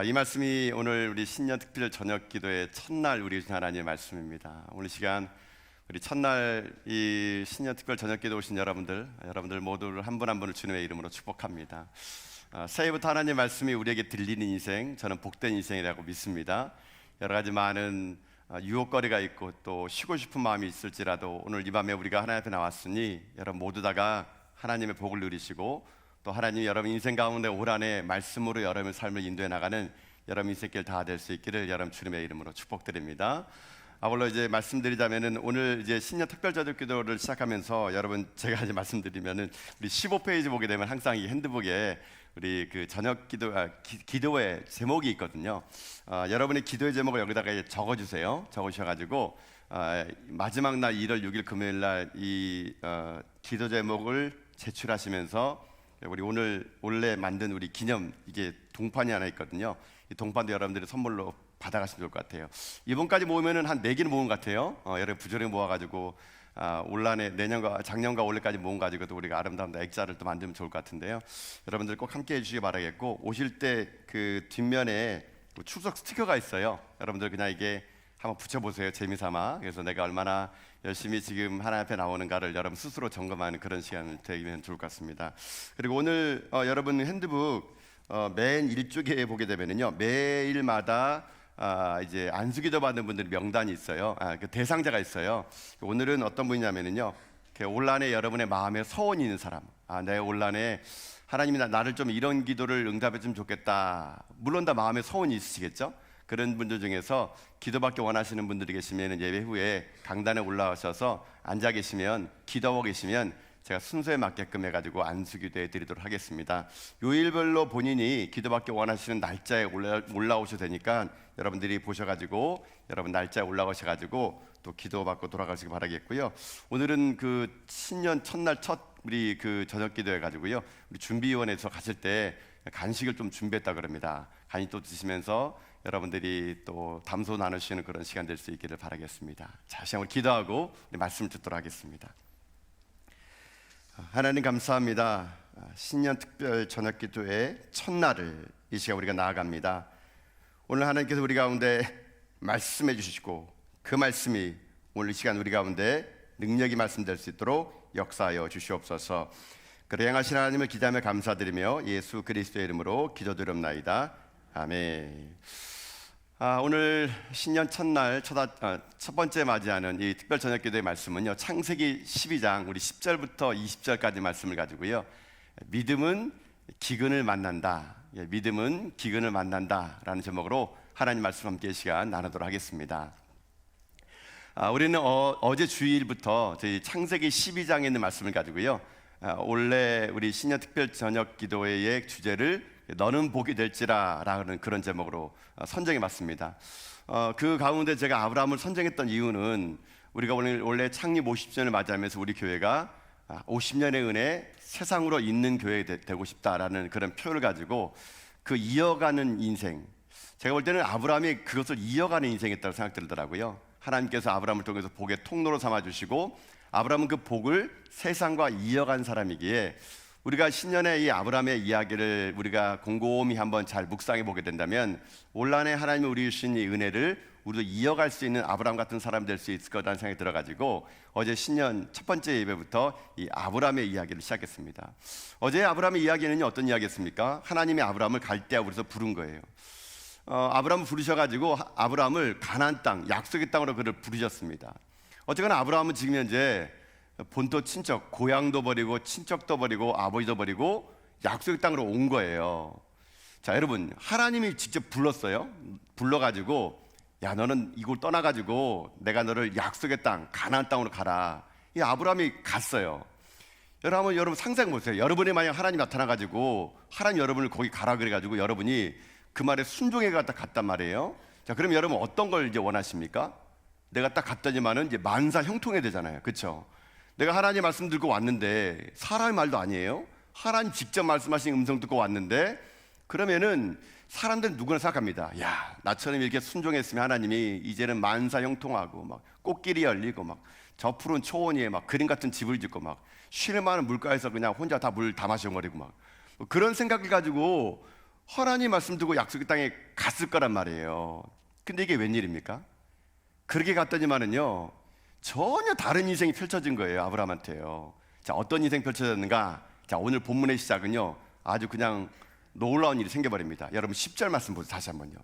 이 말씀이 오늘 우리 신년 특별 저녁 기도의 첫날 우리 하나님의 말씀입니다. 오늘 시간 우리 첫날 이 신년 특별 저녁 기도 오신 여러분들 모두를 한 분 한 분을 주님의 이름으로 축복합니다. 새해부터 하나님의 말씀이 우리에게 들리는 인생, 저는 복된 인생이라고 믿습니다. 여러 가지 많은 유혹거리가 있고 또 쉬고 싶은 마음이 있을지라도 오늘 이 밤에 우리가 하나님 앞에 나왔으니 여러분 모두 다가 하나님의 복을 누리시고 또 하나님이 여러분 인생 가운데 올 한해 말씀으로 여러분의 삶을 인도해 나가는 여러분 인생길 다 될 수 있기를 여러분 주님의 이름으로 축복드립니다. 아울러 이제 말씀드리자면은 오늘 이제 신년 특별 저녁 기도를 시작하면서 여러분 제가 이제 말씀드리면은 우리 15페이지 보게 되면 항상 이 핸드북에 우리 그 저녁 기도의 제목이 있거든요. 여러분의 기도의 제목을 여기다가 적어주세요. 적으셔가지고 마지막 날 1월 6일 금요일 날 이 기도 제목을 제출하시면서 우리 오늘 원래 만든 우리 기념 이게 동판이 하나 있거든요. 이 동판도 여러분들이 선물로 받아가시면 좋을 것 같아요. 이번까지 모으면은 한 4개는 모은 것 같아요. 여러분 부조리 모아가지고 올 한해 내년과 작년과 올해까지 모은 가지고 또 우리가 아름다운 액자를 또 만들면 좋을 것 같은데요. 여러분들 꼭 함께 해주시기 바라겠고 오실 때 그 뒷면에 출석 스티커가 있어요. 여러분들 그냥 이게 한번 붙여보세요. 재미삼아. 그래서 내가 얼마나 열심히 지금 하나님 앞에 나오는가를 여러분 스스로 점검하는 그런 시간을 되면 좋을 것 같습니다. 그리고 오늘 여러분 핸드북 맨 일쪽에 보게 되면은요 매일마다 이제 안수기도 받는 분들이 명단이 있어요. 그 대상자가 있어요. 오늘은 어떤 분이냐면은요 올 한해 여러분의 마음에 소원이 있는 사람. 내 올 한해 하나님이 나를 좀 이런 기도를 응답했으면 좋겠다. 물론 다 마음에 소원이 있으시겠죠. 그런 분들 중에서 기도받기 원하시는 분들이 계시면 예배 후에 강단에 올라오셔서 앉아 계시면 기도하고 계시면 제가 순서에 맞게끔 해가지고 안수기도해 드리도록 하겠습니다. 요일별로 본인이 기도받기 원하시는 날짜에 올라오셔도 되니까 여러분들이 보셔가지고 여러분 날짜에 올라오셔가지고 또 기도받고 돌아가시기 바라겠고요. 오늘은 그 신년 첫날 우리 그 저녁 기도해 가지고요. 우리 준비위원회에서 가실 때 간식을 좀 준비했다 그럽니다. 간식 또 드시면서 여러분들이 또 담소 나누시는 그런 시간 될 수 있기를 바라겠습니다. 자, 시간을 기도하고 우리 말씀 듣도록 하겠습니다. 하나님 감사합니다. 신년 특별 저녁 기도의 첫날을 이 시간 우리가 나아갑니다. 오늘 하나님께서 우리 가운데 말씀해 주시고 그 말씀이 오늘 이 시간 우리 가운데 능력이 말씀될 수 있도록 역사하여 주시옵소서. 그래 행하신 하나님을 기대하며 감사드리며 예수 그리스도의 이름으로 기도드립나이다. 아멘. 오늘 신년 첫날 첫 번째 맞이하는 이 특별 저녁 기도의 말씀은요 창세기 12장 우리 10절부터 20절까지 말씀을 가지고요 믿음은 기근을 만난다. 믿음은 기근을 만난다 라는 제목으로 하나님 말씀 함께 시간 나누도록 하겠습니다. 우리는 어제 주일부터 저희 창세기 12장에 있는 말씀을 가지고요 원래 우리 신년 특별 저녁 기도의 주제를 너는 복이 될지라 라는 그런 제목으로 선정해 봤습니다. 그 가운데 제가 아브라함을 선정했던 이유는 우리가 원래 창립 50주년을 맞이하면서 우리 교회가 50년의 은혜 세상으로 있는 교회 되고 싶다라는 그런 표현을 가지고 그 이어가는 인생, 제가 볼 때는 아브라함이 그것을 이어가는 인생이었다고 생각 들더라고요. 하나님께서 아브라함을 통해서 복의 통로로 삼아주시고 아브라함은 그 복을 세상과 이어간 사람이기에 우리가 신년에 이 아브라함의 이야기를 우리가 곰곰이 한번 잘 묵상해 보게 된다면 올 한해 하나님이 우리 주신 이 은혜를 우리도 이어갈 수 있는 아브라함 같은 사람 될 수 있을 거라는 생각이 들어가지고 어제 신년 첫 번째 예배부터 이 아브라함의 이야기를 시작했습니다. 어제 아브라함의 이야기는 어떤 이야기였습니까? 하나님이 아브라함을 갈대아우르에서 그래서 부른 거예요. 아브라함을 부르셔가지고 아브라함을 가나안 땅 약속의 땅으로 그를 부르셨습니다. 어쨌거나 아브라함은 지금 현재 본토 친척, 고향도 버리고 친척도 버리고 아버지도 버리고 약속의 땅으로 온 거예요. 자, 여러분 하나님이 직접 불렀어요. 불러가지고 야 너는 이곳 떠나가지고 내가 너를 약속의 땅 가나안 땅으로 가라. 이 아브라함이 갔어요. 여러분 상상해 보세요. 여러분이 만약 하나님 나타나가지고 하나님 여러분을 거기 가라 그래가지고 여러분이 그 말에 순종해 갔단 말이에요. 자, 그럼 여러분 어떤 걸 이제 원하십니까? 내가 딱 갔더니만은 이제 만사 형통해야 되잖아요. 그렇죠? 내가 하나님 말씀 듣고 왔는데 사람의 말도 아니에요. 하나님 직접 말씀하신 음성 듣고 왔는데 그러면은 사람들은 누구나 생각합니다. 야, 나처럼 이렇게 순종했으면 하나님이 이제는 만사 형통하고 막 꽃길이 열리고 막 저 푸른 초원 위에 막 그림 같은 집을 짓고 막 쉴 만한 물가에서 그냥 혼자 다 물 다 마셔버리고 막 그런 생각을 가지고 하나님 말씀 듣고 약속의 땅에 갔을 거란 말이에요. 근데 이게 웬일입니까? 그렇게 갔더니만은요, 전혀 다른 인생이 펼쳐진 거예요. 아브라함한테요. 자, 어떤 인생 펼쳐졌는가? 자, 오늘 본문의 시작은요, 아주 그냥 놀라운 일이 생겨버립니다. 여러분 10절 말씀 보세요. 다시 한번요.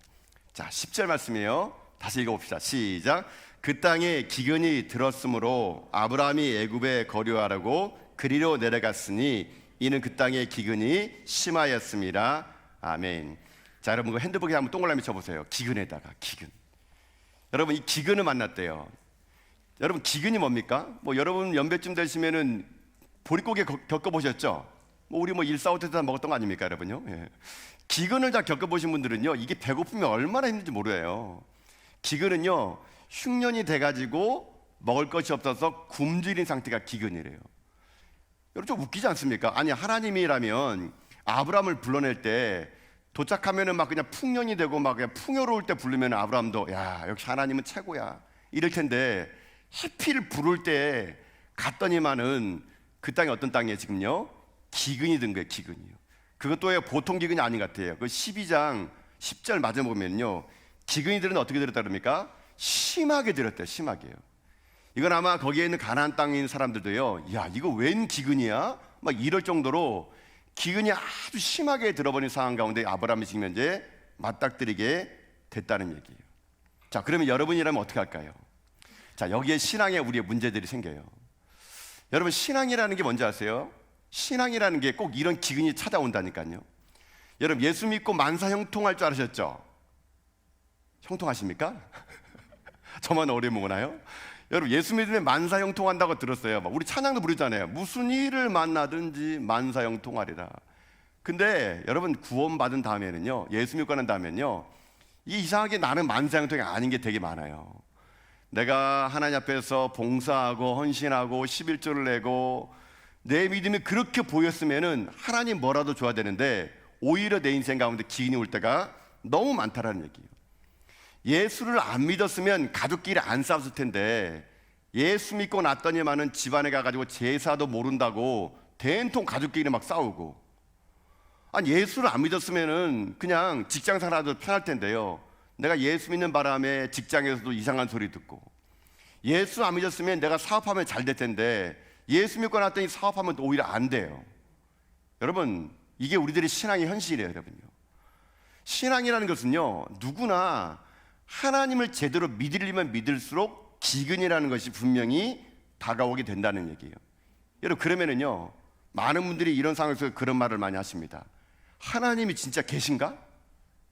자, 10절 말씀이에요. 다시 읽어봅시다. 시작. 그 땅에 기근이 들었으므로 아브라함이 애굽에 거류하라고 그리로 내려갔으니 이는 그 땅에 기근이 심하였습니다. 아멘. 자, 여러분 그 핸드북에 한번 동그라미 쳐보세요. 기근에다가 기근. 여러분 이 기근을 만났대요. 여러분 기근이 뭡니까? 뭐 여러분 연배쯤 되시면은 보릿고개 겪어보셨죠? 우리 뭐 일사후퇴 먹었던 거 아닙니까, 여러분요? 예. 기근을 다 겪어보신 분들은요, 이게 배고프면 얼마나 힘든지 모르요. 기근은요, 흉년이 돼가지고 먹을 것이 없어서 굶주린 상태가 기근이래요. 여러분 좀 웃기지 않습니까? 아니 하나님이라면 아브라함을 불러낼 때 도착하면은 막 그냥 풍년이 되고 막 그냥 풍요로울 때 부르면 아브라함도 야 역시 하나님은 최고야 이럴 텐데 하필 부를 때 갔더니만은 그 땅이 어떤 땅이에요 지금요? 기근이 든 거예요. 기근이요. 그것도 보통 기근이 아닌 것 같아요. 그 12장 10절 맞아 보면요, 기근이 들은 어떻게 들었다 그럽니까? 심하게 들었대요. 심하게요. 이건 아마 거기에 있는 가나안 땅에 있는 사람들도요, 야 이거 웬 기근이야? 막 이럴 정도로 기근이 아주 심하게 들어버린 상황 가운데 아브라함이 지금 현재 맞닥뜨리게 됐다는 얘기예요. 자, 그러면 여러분이라면 어떻게 할까요? 자, 여기에 신앙에 우리의 문제들이 생겨요. 여러분 신앙이라는 게 뭔지 아세요? 신앙이라는 게 꼭 이런 기근이 찾아온다니까요. 여러분 예수 믿고 만사 형통할 줄 아셨죠? 형통하십니까? 저만 어려먹나요? 여러분 예수 믿으면 만사 형통한다고 들었어요. 막 우리 찬양도 부르잖아요. 무슨 일을 만나든지 만사 형통하리라. 근데 여러분 구원받은 다음에는요, 예수 믿고 난 다음에는요, 이상하게 나는 만사 형통이 아닌 게 되게 많아요. 내가 하나님 앞에서 봉사하고 헌신하고 11조를 내고 내 믿음이 그렇게 보였으면은 하나님 뭐라도 줘야 되는데 오히려 내 인생 가운데 기근이 올 때가 너무 많다라는 얘기예요. 예수를 안 믿었으면 가족끼리 안 싸웠을 텐데 예수 믿고 났더니만은 집안에 가가지고 제사도 모른다고 된통 가족끼리 막 싸우고, 아니 예수를 안 믿었으면은 그냥 직장 생활도 편할 텐데요, 내가 예수 믿는 바람에 직장에서도 이상한 소리 듣고, 예수 안 믿었으면 내가 사업하면 잘 될 텐데 예수 믿고 났더니 사업하면 오히려 안 돼요. 여러분 이게 우리들의 신앙의 현실이에요. 여러분요, 신앙이라는 것은요 누구나 하나님을 제대로 믿으려면 믿을수록 기근이라는 것이 분명히 다가오게 된다는 얘기예요. 여러분 그러면은요, 많은 분들이 이런 상황에서 그런 말을 많이 하십니다. 하나님이 진짜 계신가?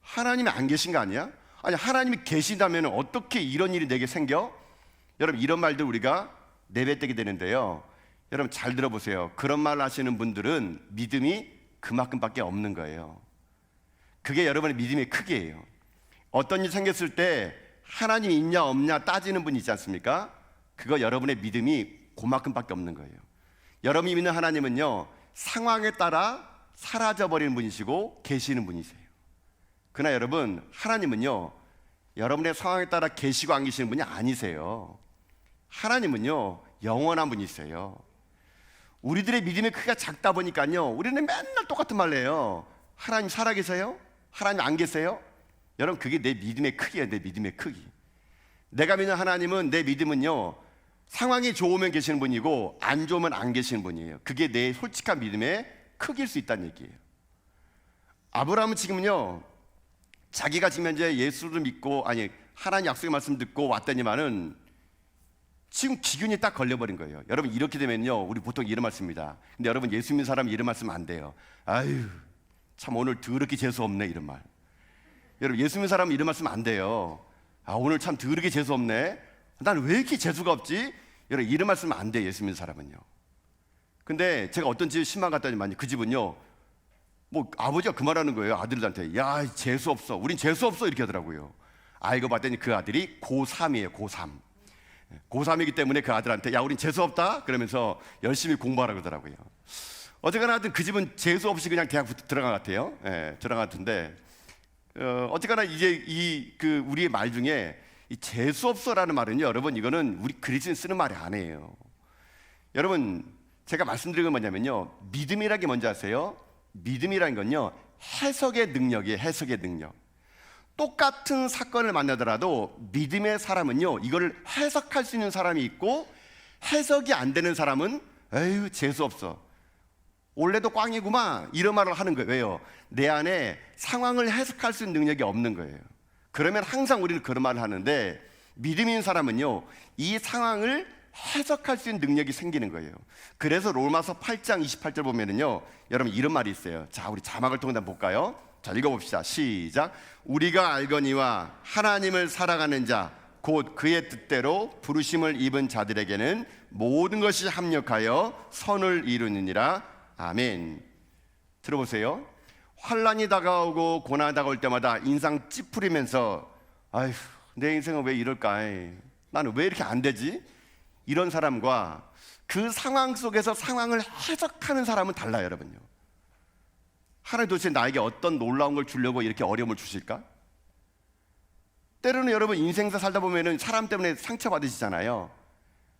하나님이 안 계신 거 아니야? 아니 하나님이 계신다면 어떻게 이런 일이 내게 생겨? 여러분 이런 말들 우리가 내뱉게 되는데요, 여러분 잘 들어보세요. 그런 말 하시는 분들은 믿음이 그만큼밖에 없는 거예요. 그게 여러분의 믿음의 크기예요. 어떤 일 생겼을 때 하나님이 있냐 없냐 따지는 분이 있지 않습니까? 그거 여러분의 믿음이 그만큼밖에 없는 거예요. 여러분이 믿는 하나님은요, 상황에 따라 사라져버리는 분이시고 계시는 분이세요. 그러나 여러분 하나님은요, 여러분의 상황에 따라 계시고 안 계시는 분이 아니세요. 하나님은요 영원한 분이세요. 우리들의 믿음의 크기가 작다 보니까요, 우리는 맨날 똑같은 말을 해요. 하나님 살아계세요? 하나님 안 계세요? 여러분 그게 내 믿음의 크기예요. 내 믿음의 크기. 내가 믿는 하나님은, 내 믿음은요, 상황이 좋으면 계시는 분이고 안 좋으면 안 계시는 분이에요. 그게 내 솔직한 믿음의 크기일 수 있다는 얘기예요. 아브라함은 지금은요, 자기가 지금 현재 예수를 믿고, 아니 하나님 약속의 말씀 듣고 왔더니만은 지금 기근이 딱 걸려버린 거예요. 여러분 이렇게 되면요, 우리 보통 이런 말씀입니다. 근데 여러분 예수 믿는 사람은 이런 말씀 안 돼요. 아유 참 오늘 더럽게 재수 없네, 이런 말. 여러분 예수 믿는 사람은 이런 말씀 안 돼요. 아 오늘 참 더럽게 재수 없네, 난 왜 이렇게 재수가 없지? 여러분 이런 말씀 안 돼요, 예수 믿는 사람은요. 근데 제가 어떤 집에 신방 갔더니만요, 그 집은요, 뭐 아버지가 그 말하는 거예요. 아들들한테 야 재수 없어, 우린 재수 없어, 이렇게 하더라고요. 알고 봤더니 그 아들이 고3이에요. 고3이기 때문에 그 아들한테 야 우린 재수 없다 그러면서 열심히 공부하라 그러더라고요. 어쨌거나 하여튼 그 집은 재수 없이 그냥 대학 들어간 것 같아요. 예, 들어간 것 같은데 어쨌거나 이제 우리의 말 중에 이 재수 없어라는 말은요, 여러분 이거는 우리 그리스도인 쓰는 말이 아니에요. 여러분 제가 말씀드린 건 뭐냐면요, 믿음이라는 게 뭔지 아세요? 믿음이라는 건요 해석의 능력이에요. 해석의 능력. 똑같은 사건을 만나더라도 믿음의 사람은요, 이걸 해석할 수 있는 사람이 있고, 해석이 안 되는 사람은 에휴 재수없어, 원래도 꽝이구만, 이런 말을 하는 거예요. 왜요? 내 안에 상황을 해석할 수 있는 능력이 없는 거예요. 그러면 항상 우리는 그런 말을 하는데, 믿음 있는 사람은요, 이 상황을 해석할 수 있는 능력이 생기는 거예요. 그래서 로마서 8장 28절 보면은요, 여러분 이런 말이 있어요. 자, 우리 자막을 통해 한번 볼까요? 자, 읽어봅시다. 시작. 우리가 알거니와 하나님을 사랑하는 자 곧 그의 뜻대로 부르심을 입은 자들에게는 모든 것이 합력하여 선을 이루느니라. 아멘. 들어보세요. 환난이 다가오고 고난이 다가올 때마다 인상 찌푸리면서 아휴, 내 인생은 왜 이럴까, 나는 왜 이렇게 안 되지, 이런 사람과 그 상황 속에서 상황을 해석하는 사람은 달라요. 여러분요, 하나님 도대체 나에게 어떤 놀라운 걸 주려고 이렇게 어려움을 주실까? 때로는 여러분 인생사 살다 보면은 사람 때문에 상처받으시잖아요.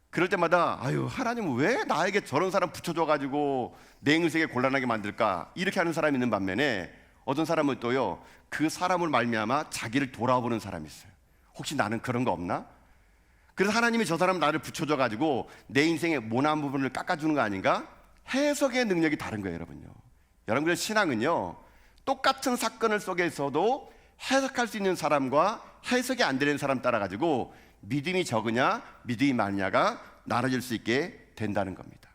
그럴 때마다 아유, 하나님은 왜 나에게 저런 사람 붙여줘가지고 내 인생에 곤란하게 만들까, 이렇게 하는 사람이 있는 반면에 어떤 사람은 또요, 그 사람을 말미암아 자기를 돌아보는 사람이 있어요. 혹시 나는 그런 거 없나? 그래서 하나님이 저 사람 나를 붙여줘가지고 내 인생의 모난 부분을 깎아주는 거 아닌가? 해석의 능력이 다른 거예요. 여러분요, 여러분의 신앙은요, 똑같은 사건을 속에서도 해석할 수 있는 사람과 해석이 안 되는 사람 따라가지고 믿음이 적으냐 믿음이 많냐가 나눠질 수 있게 된다는 겁니다.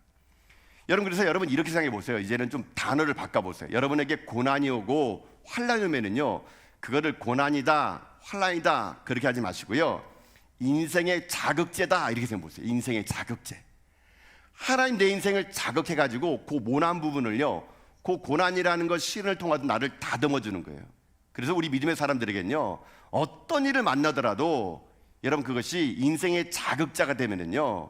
여러분, 그래서 여러분 이렇게 생각해 보세요. 이제는 좀 단어를 바꿔보세요. 여러분에게 고난이 오고 환난이 오면은요, 그거를 고난이다, 환난이다 그렇게 하지 마시고요, 인생의 자극제다 이렇게 생각해 보세요. 인생의 자극제. 하나님 내 인생을 자극해가지고 그 모난 부분을요, 그 고난이라는 것, 시련을 통해서 나를 다듬어 주는 거예요. 그래서 우리 믿음의 사람들에게는요, 어떤 일을 만나더라도 여러분 그것이 인생의 자극자가 되면은요,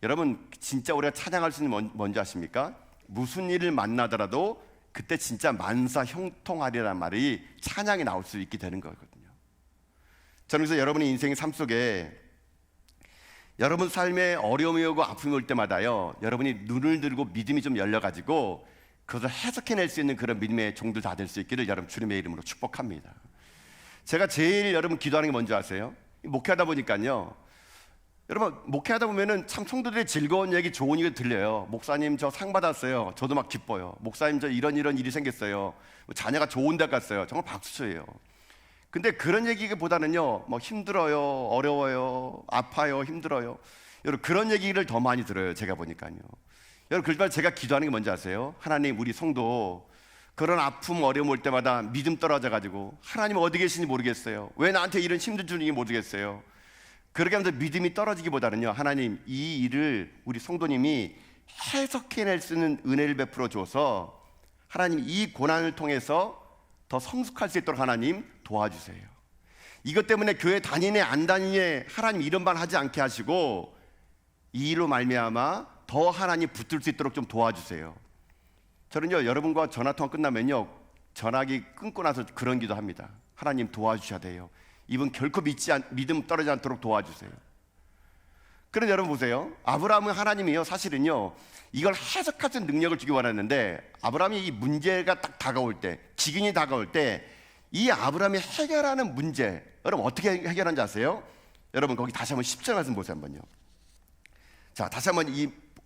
여러분 진짜 우리가 찬양할 수 있는 뭔지 아십니까? 무슨 일을 만나더라도 그때 진짜 만사 형통하리라는 말이 찬양이 나올 수 있게 되는 거거든요. 저는 그래서 여러분의 인생의 삶 속에 여러분 삶에 어려움이 오고 아픔이 올 때마다요, 여러분이 눈을 들고 믿음이 좀 열려가지고 그것을 해석해낼 수 있는 그런 믿음의 종들 다 될 수 있기를 여러분 주님의 이름으로 축복합니다. 제가 제일 여러분 기도하는 게 뭔지 아세요? 목회하다 보니까요, 여러분 목회하다 보면은 참 성도들의 즐거운 얘기, 좋은 얘기 들려요. 목사님 저 상 받았어요. 저도 막 기뻐요. 목사님 저 이런 일이 생겼어요. 자녀가 좋은 데 갔어요. 정말 박수쳐요. 근데 그런 얘기보다는요, 뭐 힘들어요, 어려워요, 아파요, 힘들어요, 여러분 그런 얘기를 더 많이 들어요. 제가 보니까요. 여러분, 그러지만 제가 기도하는 게 뭔지 아세요? 하나님, 우리 성도 그런 아픔 어려움 올 때마다 믿음 떨어져가지고 하나님 어디 계신지 모르겠어요, 왜 나한테 이런 힘들 주는지 모르겠어요, 그렇게 하면서 믿음이 떨어지기보다는요, 하나님 이 일을 우리 성도님이 해석해낼 수 있는 은혜를 베풀어 줘서 하나님 이 고난을 통해서 더 성숙할 수 있도록 하나님 도와주세요. 이것 때문에 교회 다니네 안 다니네 하나님 이런 말 하지 않게 하시고 이 일로 말미암아 더 하나님 붙들 수 있도록 좀 도와주세요. 저는요, 여러분과 전화통화 끝나면요, 전화기 끊고 나서 그런 기도 합니다. 하나님 도와주셔야 돼요. 이분 결코 믿음 떨어지지 않도록 도와주세요. 그런데 여러분 보세요. 아브라함은 하나님이요, 사실은요, 이걸 해석할 수 있는 능력을 주기 원했는데 아브라함이 이 문제가 딱 다가올 때, 기근이 다가올 때 이 아브라함이 해결하는 문제, 여러분 어떻게 해결하는지 아세요? 여러분 거기 다시 한번 10절 말씀 보세요. 한번요. 자, 다시 한번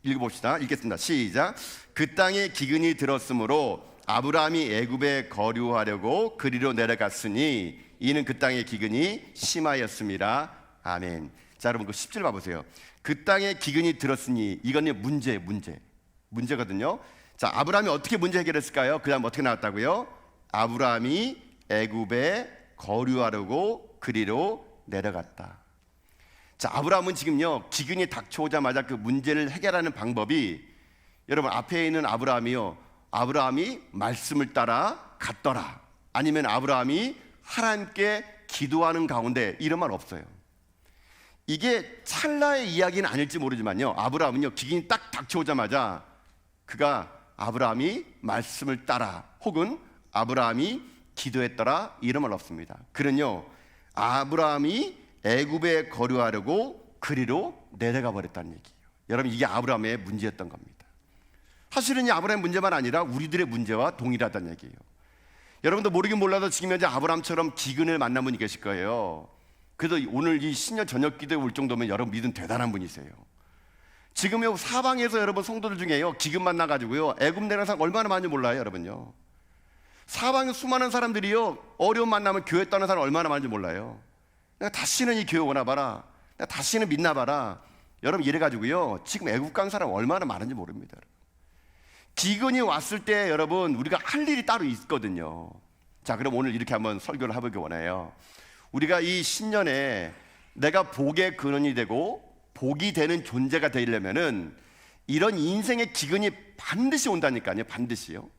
읽어봅시다. 읽겠습니다. 시작. 그 땅에 기근이 들었으므로 아브라함이 애굽에 거류하려고 그리로 내려갔으니 이는 그 땅의 기근이 심하였습니다. 아멘. 자, 여러분 그 10절 봐보세요. 그 땅에 기근이 들었으니, 이건 문제거든요. 자, 아브라함이 어떻게 문제 해결했을까요? 그 다음 어떻게 나왔다고요? 아브라함이 애굽에 거류하려고 그리로 내려갔다. 자, 아브라함은 지금요, 기근이 닥쳐오자마자 그 문제를 해결하는 방법이, 여러분 앞에 있는 아브라함이요, 아브라함이 말씀을 따라 갔더라, 아니면 아브라함이 하나님께 기도하는 가운데, 이런 말 없어요. 이게 찰나의 이야기는 아닐지 모르지만요, 아브라함은요, 기근이 딱 닥쳐오자마자 아브라함이 말씀을 따라 혹은 아브라함이 기도했더라, 이런 말 없습니다. 그는요, 아브라함이 애굽에 거류하려고 그리로 내려가 버렸다는 얘기예요. 여러분 이게 아브라함의 문제였던 겁니다. 사실은 이 아브라함의 문제만 아니라 우리들의 문제와 동일하다는 얘기예요. 여러분도 모르긴 몰라도 지금 현재 아브라함처럼 기근을 만난 분이 계실 거예요. 그래서 오늘 이 신년 저녁 기도에 올 정도면 여러분 믿음 대단한 분이세요. 지금 사방에서 여러분 성도들 중에요, 기근 만나가지고요 애굽 내는 사람 얼마나 많은지 몰라요. 여러분요, 사방에 수많은 사람들이요 어려움 만나면 교회 떠나는 사람 얼마나 많은지 몰라요. 내가 다시는 이 교회 오나 봐라, 내가 다시는 믿나 봐라. 여러분 이래가지고요 지금 애국 간 사람 얼마나 많은지 모릅니다. 기근이 왔을 때 여러분 우리가 할 일이 따로 있거든요. 자, 그럼 오늘 이렇게 한번 설교를 해보기 원해요. 우리가 이 신년에 내가 복의 근원이 되고 복이 되는 존재가 되려면은 이런 인생의 기근이 반드시 온다니까요. 반드시요.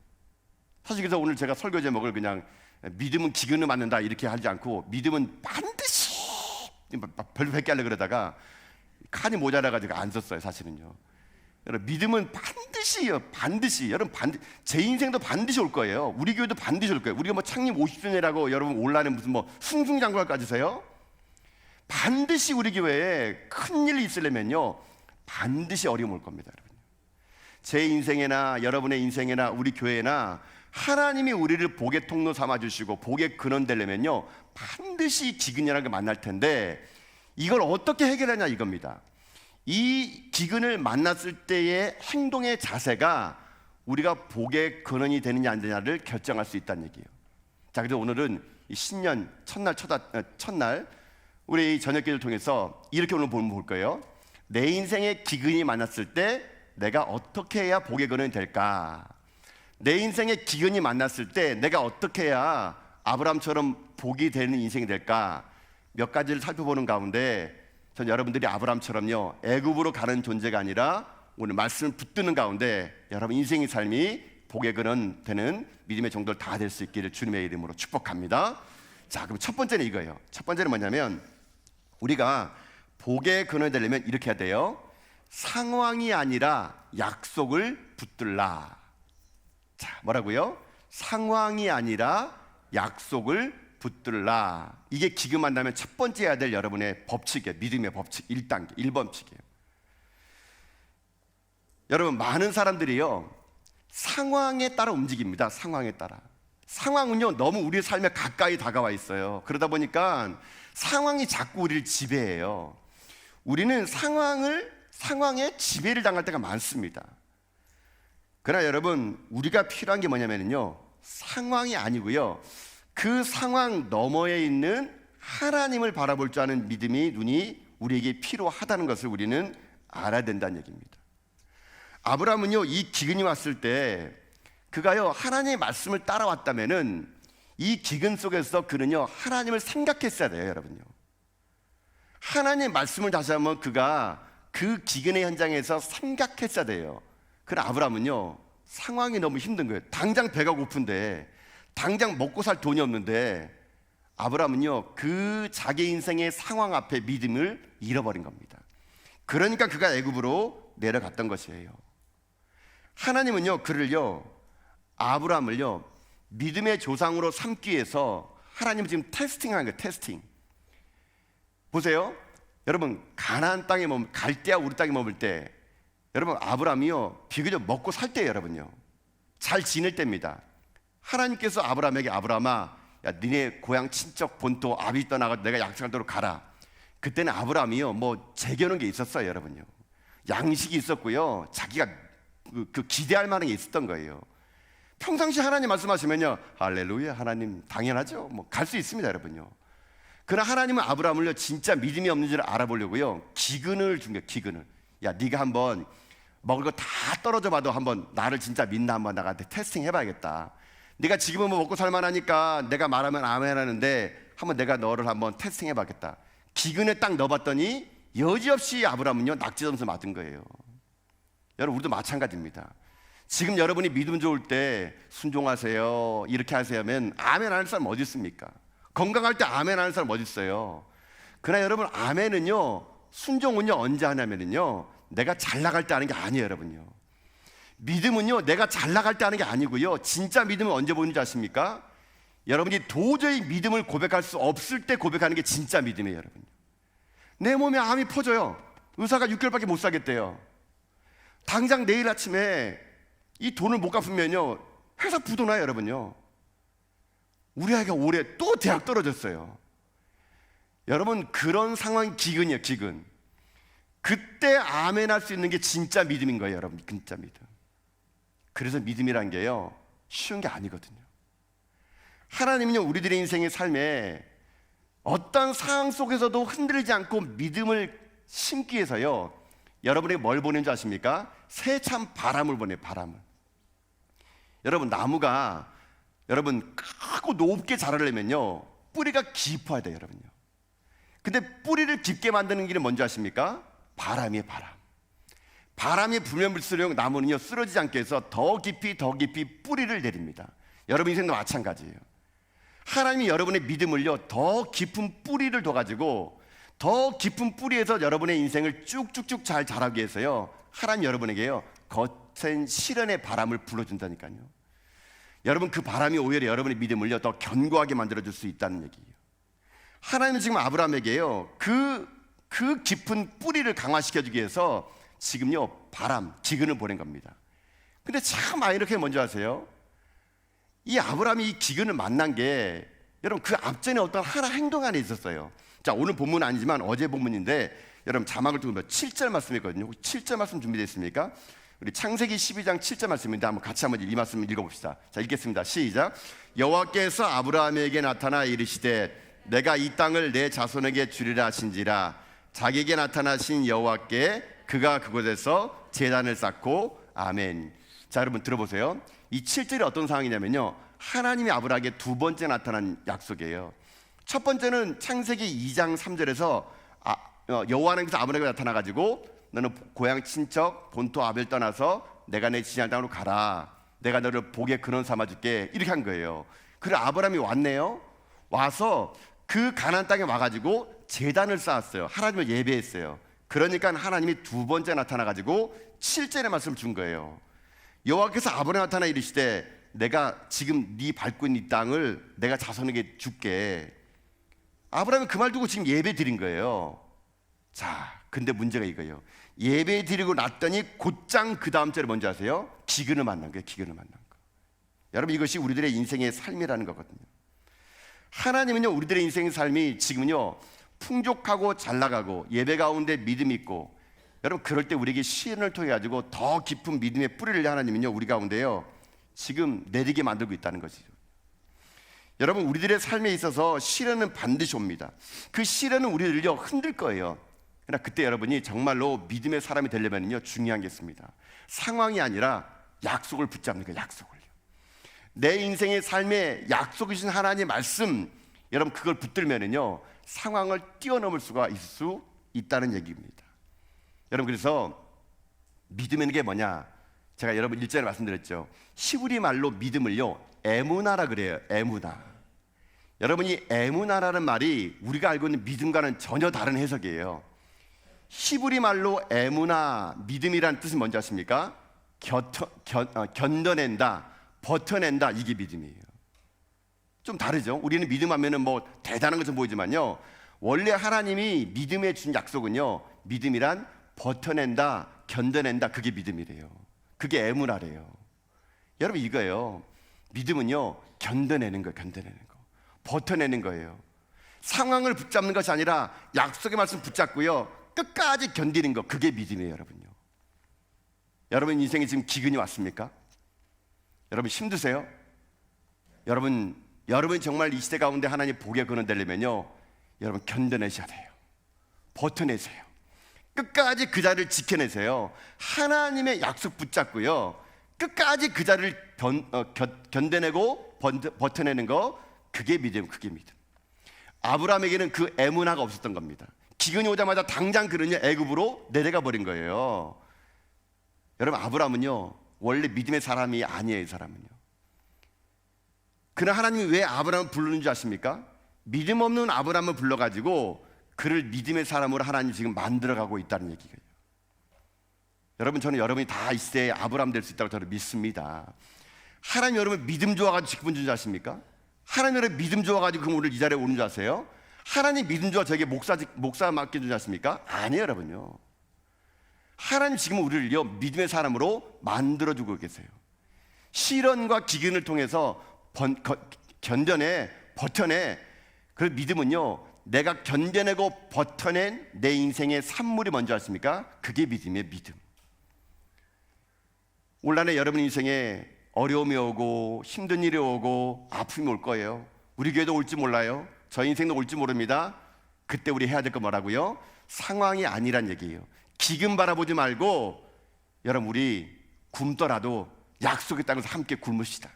사실 그래서 오늘 제가 설교 제목을 그냥 믿음은 기근을 맞는다 이렇게 하지 않고 믿음은 반드시 별로 뵙게 하려고 그러다가 칸이 모자라가지고 안 썼어요. 사실은요. 여러분 믿음은 반드시요. 반드시. 여러분 제 인생도 반드시 올 거예요. 우리 교회도 반드시 올 거예요. 우리가 뭐 창립 50주년이라고 여러분 올라는 무슨 뭐 승승장구할까지세요? 반드시 우리 교회에 큰 일이 있으려면요 반드시 어려움 올 겁니다. 여러분. 제 인생이나 여러분의 인생이나 우리 교회나 하나님이 우리를 복의 통로 삼아주시고 복의 근원 되려면요 반드시 기근이라는 게 만날 텐데 이걸 어떻게 해결하냐 이겁니다. 이 기근을 만났을 때의 행동의 자세가 우리가 복의 근원이 되느냐 안 되느냐를 결정할 수 있다는 얘기예요. 자, 그래서 오늘은 이 신년 첫날 우리 이 저녁기도를 통해서 이렇게 오늘 볼 거예요. 내 인생의 기근이 만났을 때 내가 어떻게 해야 복의 근원이 될까? 내 인생의 기근이 만났을 때 내가 어떻게 해야 아브라함처럼 복이 되는 인생이 될까? 몇 가지를 살펴보는 가운데 전 여러분들이 아브라함처럼요 애굽으로 가는 존재가 아니라 오늘 말씀을 붙드는 가운데 여러분 인생의 삶이 복의 근원 되는 믿음의 정도를 다 될 수 있기를 주님의 이름으로 축복합니다. 자, 그럼 첫 번째는 이거예요. 첫 번째는 뭐냐면 우리가 복의 근원이 되려면 이렇게 해야 돼요. 상황이 아니라 약속을 붙들라. 자, 뭐라고요? 상황이 아니라 약속을 붙들라. 이게 기근 만나면 첫 번째 해야 될 여러분의 법칙이에요. 믿음의 법칙 1단계, 1법칙이에요. 여러분 많은 사람들이요 상황에 따라 움직입니다. 상황에 따라. 상황은요 너무 우리 삶에 가까이 다가와 있어요. 그러다 보니까 상황이 자꾸 우리를 지배해요. 우리는 상황에 지배를 당할 때가 많습니다. 그러나 여러분 우리가 필요한 게 뭐냐면요 상황이 아니고요 그 상황 너머에 있는 하나님을 바라볼 줄 아는 믿음이 눈이 우리에게 필요하다는 것을 우리는 알아야 된다는 얘기입니다. 아브라함은요 이 기근이 왔을 때 그가요 하나님의 말씀을 따라왔다면은 이 기근 속에서 그는요 하나님을 생각했어야 돼요. 여러분요 하나님의 말씀을 다시 한번 그가 그 기근의 현장에서 생각했어야 돼요. 그러나 아브라함은요 상황이 너무 힘든 거예요. 당장 배가 고픈데 당장 먹고 살 돈이 없는데 아브라함은요 그 자기 인생의 상황 앞에 믿음을 잃어버린 겁니다. 그러니까 그가 애굽으로 내려갔던 것이에요. 하나님은요 그를요 아브라함을요 믿음의 조상으로 삼기 위해서 하나님은 지금 테스팅하는 거예요. 테스팅. 보세요. 여러분 가나안 땅에 머물 갈대아 우르 땅에 머물 때 여러분 아브라함이요 비교적 먹고 살 때예요. 여러분요 잘 지낼 때입니다. 하나님께서 아브라함에게 아브라함아 야 니네 고향 친척 본토 아비 떠나가 내가 약속한 대로 가라. 그때는 아브라함이요 뭐 재겨놓은 게 있었어요. 여러분요 양식이 있었고요 자기가 그 기대할 만한 게 있었던 거예요. 평상시 하나님 말씀하시면요 할렐루야 하나님 당연하죠 뭐 갈 수 있습니다. 여러분요 그러나 하나님은 아브라함을요 진짜 믿음이 없는지를 알아보려고요 기근을 준 거예요. 기근을. 야 네가 한번 먹을 거 다 떨어져 봐도 한번 나를 진짜 믿나 한번 나한테 테스팅 해봐야겠다. 네가 지금은 뭐 먹고 살만하니까 내가 말하면 아멘 하는데 한번 내가 너를 한번 테스팅 해봐야겠다. 기근에 딱 넣어봤더니 여지없이 아브라함은요 낙지 점수 맞은 거예요. 여러분 우리도 마찬가지입니다. 지금 여러분이 믿음 좋을 때 순종하세요 이렇게 하세요면 아멘 하는 사람 어디 있습니까? 건강할 때 아멘 하는 사람 어디 있어요? 그러나 여러분 아멘은요 순종은요 언제 하냐면요 내가 잘 나갈 때 하는 게 아니에요. 여러분요 믿음은요 내가 잘 나갈 때 하는 게 아니고요 진짜 믿음은 언제 보이는지 아십니까? 여러분이 도저히 믿음을 고백할 수 없을 때 고백하는 게 진짜 믿음이에요. 여러분 내 몸에 암이 퍼져요. 의사가 6개월밖에 못 살겠대요. 당장 내일 아침에 이 돈을 못 갚으면요 회사 부도나요. 여러분요 우리 아이가 올해 또 대학 떨어졌어요. 여러분, 그런 상황 기근이에요, 기근. 그때 아멘 할 수 있는 게 진짜 믿음인 거예요, 여러분. 진짜 믿음. 그래서 믿음이란 게요, 쉬운 게 아니거든요. 하나님은요, 우리들의 인생의 삶에 어떤 상황 속에서도 흔들리지 않고 믿음을 심기 위해서요, 여러분에게 뭘 보낸 줄 아십니까? 세찬 바람을 보내요, 바람을. 여러분, 나무가 여러분 크고 높게 자라려면요, 뿌리가 깊어야 돼요, 여러분요. 근데 뿌리를 깊게 만드는 길은 뭔지 아십니까? 바람이에요, 바람. 바람이 불면 불수록 나무는요, 쓰러지지 않게 해서 더 깊이 뿌리를 내립니다. 여러분 인생도 마찬가지예요. 하나님이 여러분의 믿음을요, 더 깊은 뿌리를 둬가지고 더 깊은 뿌리에서 여러분의 인생을 쭉쭉쭉 잘 자라게 해서요, 하나님 여러분에게요, 거센 시련의 바람을 불어준다니까요. 여러분, 그 바람이 오히려 여러분의 믿음을요, 더 견고하게 만들어줄 수 있다는 얘기예요. 하나님은 지금 아브라함에게요, 그 깊은 뿌리를 강화시켜주기 위해서 지금요, 바람, 기근을 보낸 겁니다. 근데 참 이렇게 뭔지 아세요? 이 아브라함이 이 기근을 만난 게 여러분 그 앞전에 어떤 하나 행동 안에 있었어요. 자, 오늘 본문은 아니지만 어제 본문인데 여러분 자막을 두고 7절 말씀이거든요. 7절 말씀 준비되어 있습니까? 우리 창세기 12장 7절 말씀인데 한번 같이 한번 이 말씀 읽어봅시다. 자, 읽겠습니다. 시작. 여호와께서 아브라함에게 나타나 이르시되 내가 이 땅을 내 자손에게 주리라 하신지라. 자기에게 나타나신 여호와께 그가 그곳에서 제단을 쌓고 아멘. 자, 여러분 들어보세요. 이 7절이 어떤 상황이냐면요, 하나님이 아브라함에게 두 번째 나타난 약속이에요. 첫 번째는 창세기 2장 3절에서 여호와 하나님께서 아브라함에게 나타나가지고 너는 고향 친척 본토 아벨 떠나서 내가 내 지시할 땅으로 가라. 내가 너를 복의 근원 삼아줄게. 이렇게 한 거예요. 그래 아브라함이 왔네요. 와서 그 가나안 땅에 와가지고 제단을 쌓았어요. 하나님을 예배했어요. 그러니까 하나님이 두 번째 나타나가지고 7절의 말씀을 준 거예요. 여호와께서 아브라함에 나타나 이르시되 내가 지금 네 밟고 있는 이 땅을 내가 자손에게 줄게. 아브라함이 그 말 두고 지금 예배 드린 거예요. 자, 근데 문제가 이거예요. 예배 드리고 났더니 곧장 그 다음 절에 뭔지 아세요? 기근을 만난 거예요. 기근을 만난 거. 여러분, 이것이 우리들의 인생의 삶이라는 거거든요. 하나님은요, 우리들의 인생의 삶이 지금은요, 풍족하고 잘 나가고 예배 가운데 믿음이 있고, 여러분 그럴 때 우리에게 시련을 통해 가지고 더 깊은 믿음의 뿌리를 하나님은요, 우리 가운데요 지금 내리게 만들고 있다는 것이죠. 여러분, 우리들의 삶에 있어서 시련은 반드시 옵니다. 그 시련은 우리를요 흔들 거예요. 그러나 그때 여러분이 정말로 믿음의 사람이 되려면요 중요한 게 있습니다. 상황이 아니라 약속을 붙잡는 거예요. 약속을요. 내 인생의 삶에 약속이신 하나님의 말씀, 여러분 그걸 붙들면은요 상황을 뛰어넘을 수가 있을 수 있다는 얘기입니다. 여러분, 그래서 믿음이라는 게 뭐냐? 제가 여러분 1절에 말씀드렸죠. 히브리 말로 믿음을요 에무나라 그래요. 에무나. 여러분이 에무나라는 말이 우리가 알고 있는 믿음과는 전혀 다른 해석이에요. 히브리 말로 에무나, 믿음이라는 뜻은 뭔지 아십니까? 견뎌낸다, 버텨낸다, 이게 믿음이에요. 좀 다르죠? 우리는 믿음하면은 뭐 대단한 것처럼 보이지만요, 원래 하나님이 믿음에 준 약속은요, 믿음이란 버텨낸다, 견뎌낸다, 그게 믿음이래요. 그게 에무나래요. 여러분, 이거예요. 믿음은요 견뎌내는 거예요. 견뎌내는 거, 버텨내는 거예요. 상황을 붙잡는 것이 아니라 약속의 말씀 붙잡고요 끝까지 견디는 거, 그게 믿음이에요. 여러분요. 여러분 인생에 지금 기근이 왔습니까? 여러분 힘드세요? 여러분이 정말 이 시대 가운데 하나님 복의 근원 되려면요, 여러분 견뎌내셔야 돼요. 버텨내세요. 끝까지 그 자리를 지켜내세요. 하나님의 약속 붙잡고요 끝까지 그 자리를 견뎌내고 버텨내는 거, 그게 믿음, 그게 믿음. 아브라함에게는 그 에무나가 없었던 겁니다. 기근이 오자마자 당장 그러냐 애굽으로 내려가 버린 거예요. 여러분, 아브라함은요 원래 믿음의 사람이 아니에요. 이 사람은요. 그러나 하나님이 왜 아브라함을 부르는지 아십니까? 믿음 없는 아브라함을 불러가지고 그를 믿음의 사람으로 하나님 지금 만들어가고 있다는 얘기예요. 여러분, 저는 여러분이 다 이 시대에 아브라함 될 수 있다고 저는 믿습니다. 하나님 여러분 믿음 좋아가지고 직분 준 줄 아십니까? 하나님 여러분 믿음 좋아가지고 그럼 오늘 이 자리에 오는 줄 아세요? 하나님 믿음 좋아 저에게 목사 맡겨준 줄 아십니까? 아니에요. 여러분요, 하나님 지금 우리를요 믿음의 사람으로 만들어주고 계세요. 시련과 기근을 통해서 견뎌내, 버텨내. 그 믿음은요, 내가 견뎌내고 버텨낸 내 인생의 산물이 뭔지 아십니까? 그게 믿음이에요. 믿음. 올 한해 여러분 인생에 어려움이 오고 힘든 일이 오고 아픔이 올 거예요. 우리 교회도 올지 몰라요. 저희 인생도 올지 모릅니다. 그때 우리 해야 될 거 뭐라고요? 상황이 아니란 얘기예요. 기금 바라보지 말고 여러분 우리 굶더라도 약속의 땅에서 함께 굶읍시다.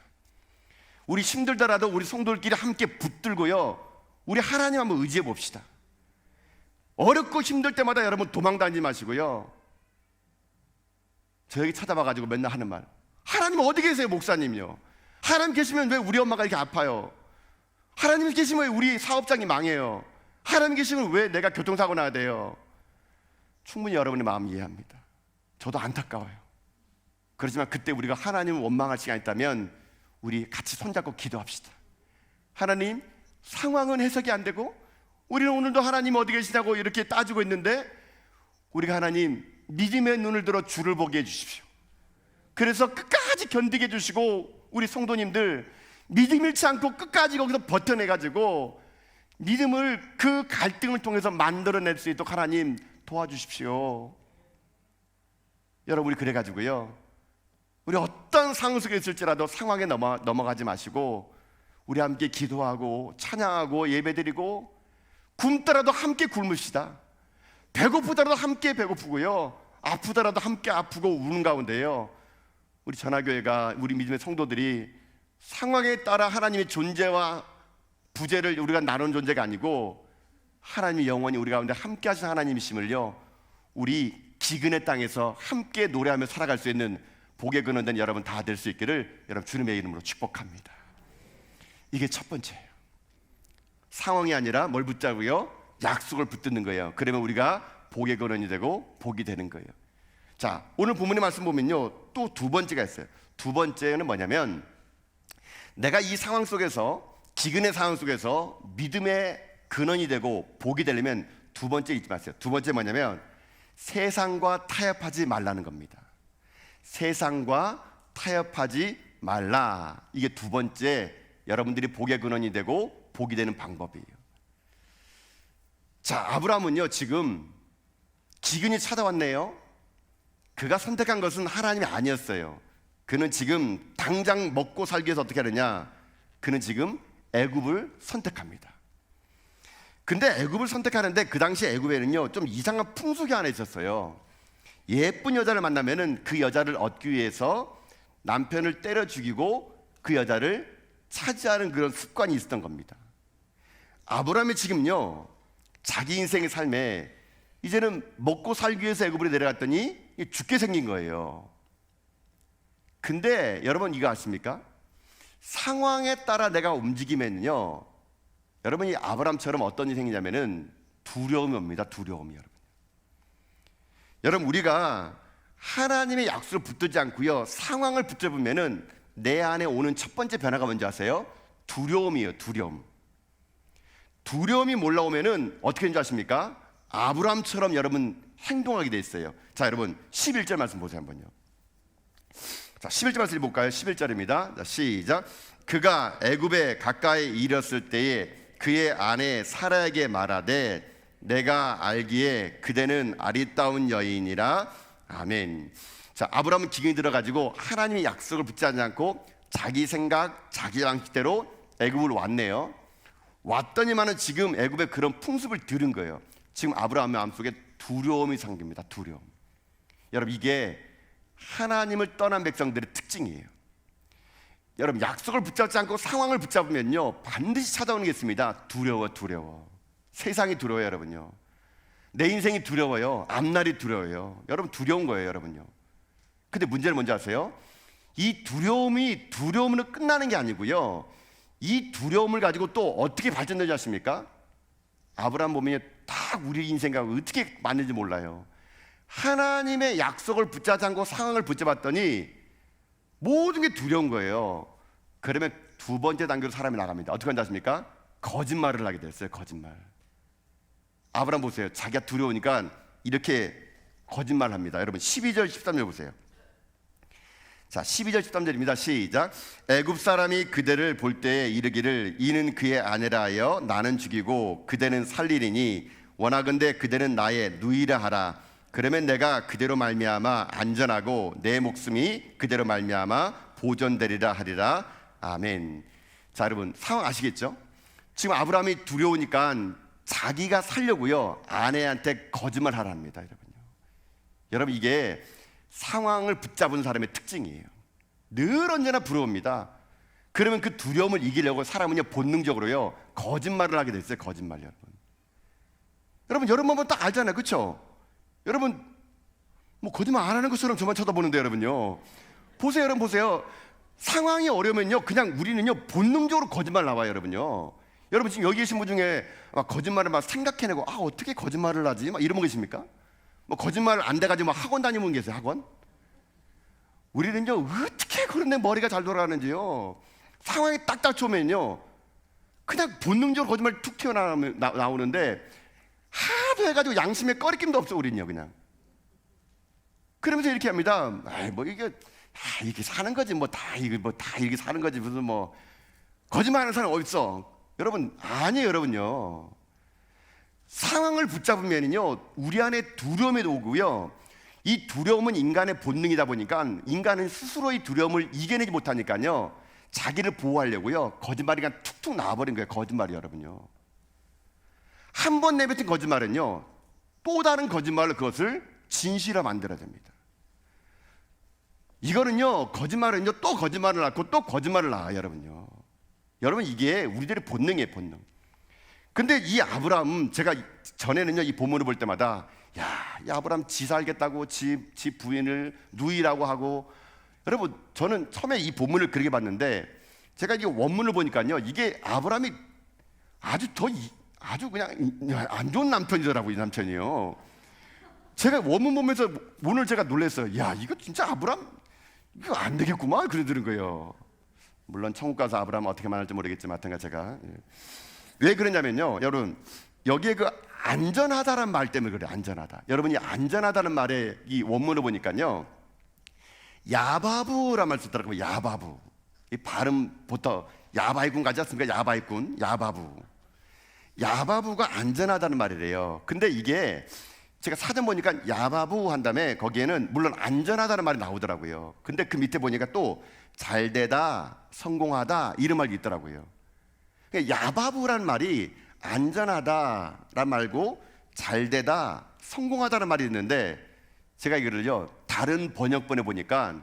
우리 힘들더라도 우리 성도들끼리 함께 붙들고요, 우리 하나님 한번 의지해 봅시다. 어렵고 힘들 때마다 여러분 도망 다니지 마시고요, 저에게 찾아와가지고 맨날 하는 말, 하나님 어디 계세요 목사님요? 하나님 계시면 왜 우리 엄마가 이렇게 아파요? 하나님 계시면 왜 우리 사업장이 망해요? 하나님 계시면 왜 내가 교통사고 나야 돼요? 충분히 여러분의 마음 이해합니다. 저도 안타까워요. 그렇지만 그때 우리가 하나님을 원망할 시간이 있다면 우리 같이 손잡고 기도합시다. 하나님, 상황은 해석이 안 되고 우리는 오늘도 하나님 어디 계시냐고 이렇게 따지고 있는데 우리가 하나님 믿음의 눈을 들어 주를 보게 해주십시오. 그래서 끝까지 견디게 해주시고 우리 성도님들 믿음 잃지 않고 끝까지 거기서 버텨내가지고 믿음을, 그 갈등을 통해서 만들어낼 수 있도록 하나님 도와주십시오. 여러분 우리 그래가지고요, 우리 어떤 상황 속에 있을지라도 상황에 넘어가지 마시고 우리 함께 기도하고 찬양하고 예배드리고 굶더라도 함께 굶읍시다. 배고프더라도 함께 배고프고요, 아프더라도 함께 아프고 우는 가운데요, 우리 전화교회가, 우리 믿음의 성도들이 상황에 따라 하나님의 존재와 부재를 우리가 나눈 존재가 아니고 하나님이 영원히 우리 가운데 함께 하신 하나님이심을요, 우리 기근의 땅에서 함께 노래하며 살아갈 수 있는 복의 근원된 여러분 다 될 수 있기를 여러분 주님의 이름으로 축복합니다. 이게 첫 번째예요. 상황이 아니라 뭘 붙잡고요? 약속을 붙드는 거예요. 그러면 우리가 복의 근원이 되고 복이 되는 거예요. 자, 오늘 본문의 말씀 보면요, 또 두 번째가 있어요. 두 번째는 뭐냐면, 내가 이 상황 속에서, 기근의 상황 속에서 믿음의 근원이 되고 복이 되려면 두 번째 잊지 마세요. 두 번째 뭐냐면 세상과 타협하지 말라는 겁니다. 세상과 타협하지 말라. 이게 두 번째 여러분들이 복의 근원이 되고 복이 되는 방법이에요. 자, 아브라함은요 지금 기근이 찾아왔네요. 그가 선택한 것은 하나님이 아니었어요. 그는 지금 당장 먹고 살기 위해서 어떻게 하느냐, 그는 지금 애굽을 선택합니다. 근데 애굽을 선택하는데 그 당시 애굽에는요 좀 이상한 풍속이 하나 있었어요. 예쁜 여자를 만나면은 그 여자를 얻기 위해서 남편을 때려 죽이고 그 여자를 차지하는 그런 습관이 있었던 겁니다. 아브라함이 지금요 자기 인생의 삶에 이제는 먹고 살기 위해서 애굽으로 내려갔더니 죽게 생긴 거예요. 근데 여러분 이거 아십니까? 상황에 따라 내가 움직이면요, 여러분이 아브라함처럼 어떤 일이 생기냐면은 두려움이 옵니다. 두려움이. 여러분 우리가 하나님의 약속을 붙들지 않고요 상황을 붙잡으면은 내 안에 오는 첫 번째 변화가 뭔지 아세요? 두려움이에요. 두려움. 두려움이 몰라오면은 어떻게 되는지 아십니까? 아브라함처럼 여러분 행동하게 돼 있어요. 자, 여러분 11절 말씀 보세요 한번요. 자, 11절 말씀 볼까요? 11절입니다. 자, 시작. 그가 애굽에 가까이 이르렀을 때에 그의 아내 사라에게 말하되 내가 알기에 그대는 아리따운 여인이라. 아멘. 자, 아브라함은 기근이 들어가지고 하나님의 약속을 붙잡지 않고 자기 생각, 자기 양식대로 애굽으로 왔네요. 왔더니만은 지금 애굽의 그런 풍습을 들은 거예요. 지금 아브라함의 마음속에 두려움이 생깁니다. 두려움. 여러분 이게 하나님을 떠난 백성들의 특징이에요. 여러분 약속을 붙잡지 않고 상황을 붙잡으면요 반드시 찾아오는 게 있습니다. 두려워. 세상이 두려워요. 여러분요, 내 인생이 두려워요. 앞날이 두려워요. 여러분 두려운 거예요. 여러분요. 근데 문제는 뭔지 아세요? 이 두려움으로 끝나는 게 아니고요, 이 두려움을 가지고 또 어떻게 발전되지 않습니까? 아브라함 보면 딱 우리 인생과 어떻게 맞는지 몰라요. 하나님의 약속을 붙잡지 않고 상황을 붙잡았더니 모든 게 두려운 거예요. 그러면 두 번째 단계로 사람이 나갑니다. 어떻게 한지 아십니까? 거짓말을 하게 됐어요. 거짓말. 아브라함 보세요. 자기가 두려우니까 이렇게 거짓말을 합니다. 여러분 12절 13절 보세요. 자, 12절 13절입니다. 시작. 애굽 사람이 그대를 볼 때에 이르기를 이는 그의 아내라 하여 나는 죽이고 그대는 살리리니 원하건대 그대는 나의 누이라 하라. 그러면 내가 그대로 말미암아 안전하고 내 목숨이 그대로 말미암아 보존되리라 하리라. 아멘. 자, 여러분 상황 아시겠죠? 지금 아브라함이 두려우니까 자기가 살려고요 아내한테 거짓말하랍니다. 여러분 이게 상황을 붙잡은 사람의 특징이에요. 늘 언제나 부러웁니다. 그러면 그 두려움을 이기려고 사람은요 본능적으로요 거짓말을 하게 됐어요. 거짓말. 여러분 보면 딱 알잖아요, 그렇죠? 여러분 뭐 거짓말 안 하는 것처럼 저만 쳐다보는데 여러분요 보세요. 여러분 보세요. 상황이 어려우면요 그냥 우리는요 본능적으로 거짓말 나와요. 여러분요. 여러분 지금 여기 계신 분 중에 막 거짓말을 막 생각해내고 어떻게 거짓말을 하지? 막 이런 분 계십니까? 뭐 거짓말 안 돼가지고 막 학원 다니는 분 계세요? 학원? 우리는요 어떻게 그런데 머리가 잘 돌아가는지요 상황이 딱딱 좋으면요 그냥 본능적으로 거짓말 툭 튀어나오는데 하도 해가지고 양심에 꺼리낌도 없어. 우리는요 그냥 그러면서 이렇게 합니다. 뭐 이게 이렇게 사는 거지 뭐 다 이렇게 사는 거지 무슨 뭐 거짓말하는 사람 어딨어? 여러분 아니에요. 여러분요 상황을 붙잡으면요 우리 안에 두려움이 오고요 이 두려움은 인간의 본능이다 보니까 인간은 스스로 이 두려움을 이겨내지 못하니까요 자기를 보호하려고요 거짓말이 그냥 툭툭 나와버린 거예요. 거짓말이 여러분요 한 번 내뱉은 거짓말은요 또 다른 거짓말로 그것을 진실화 만들어야 됩니다. 이거는요 거짓말은요 또 거짓말을 낳고 또 거짓말을 낳아요. 여러분요 여러분 이게 우리들의 본능이에요. 본능. 근데 이 아브라함 제가 전에는요 이 본문을 볼 때마다 이 아브라함 지 살겠다고 지 부인을 누이라고 하고 여러분 저는 처음에 이 본문을 그렇게 봤는데 제가 이 원문을 보니까요 이게 아브라함이 아주 그냥 안 좋은 남편이더라고요. 이 남편이요. 제가 원문 보면서 오늘 제가 놀랐어요. 이거 진짜 아브라함 이거 안 되겠구만 그래 들은 거예요. 물론 천국 가서 아브라함 어떻게 말할지 모르겠지만 하여튼가 제가 왜 그러냐면요 여러분 여기에 그 안전하다란 말 때문에 그래요. 안전하다. 여러분이 안전하다는 말에 이 원문을 보니까요 야바부란 말 쓰더라고요. 야바부. 이 발음부터 야바이군 가지 않습니까? 야바이군, 야바부가 안전하다는 말이래요. 근데 이게 제가 사전 보니까 야바부 한 다음에 거기에는 물론 안전하다는 말이 나오더라고요. 근데 그 밑에 보니까 또 잘되다, 성공하다 이런 말이 있더라고요. 야바부란 말이 안전하다란 말고 잘되다, 성공하다는 말이 있는데 제가 이거를요 다른 번역본에 보니까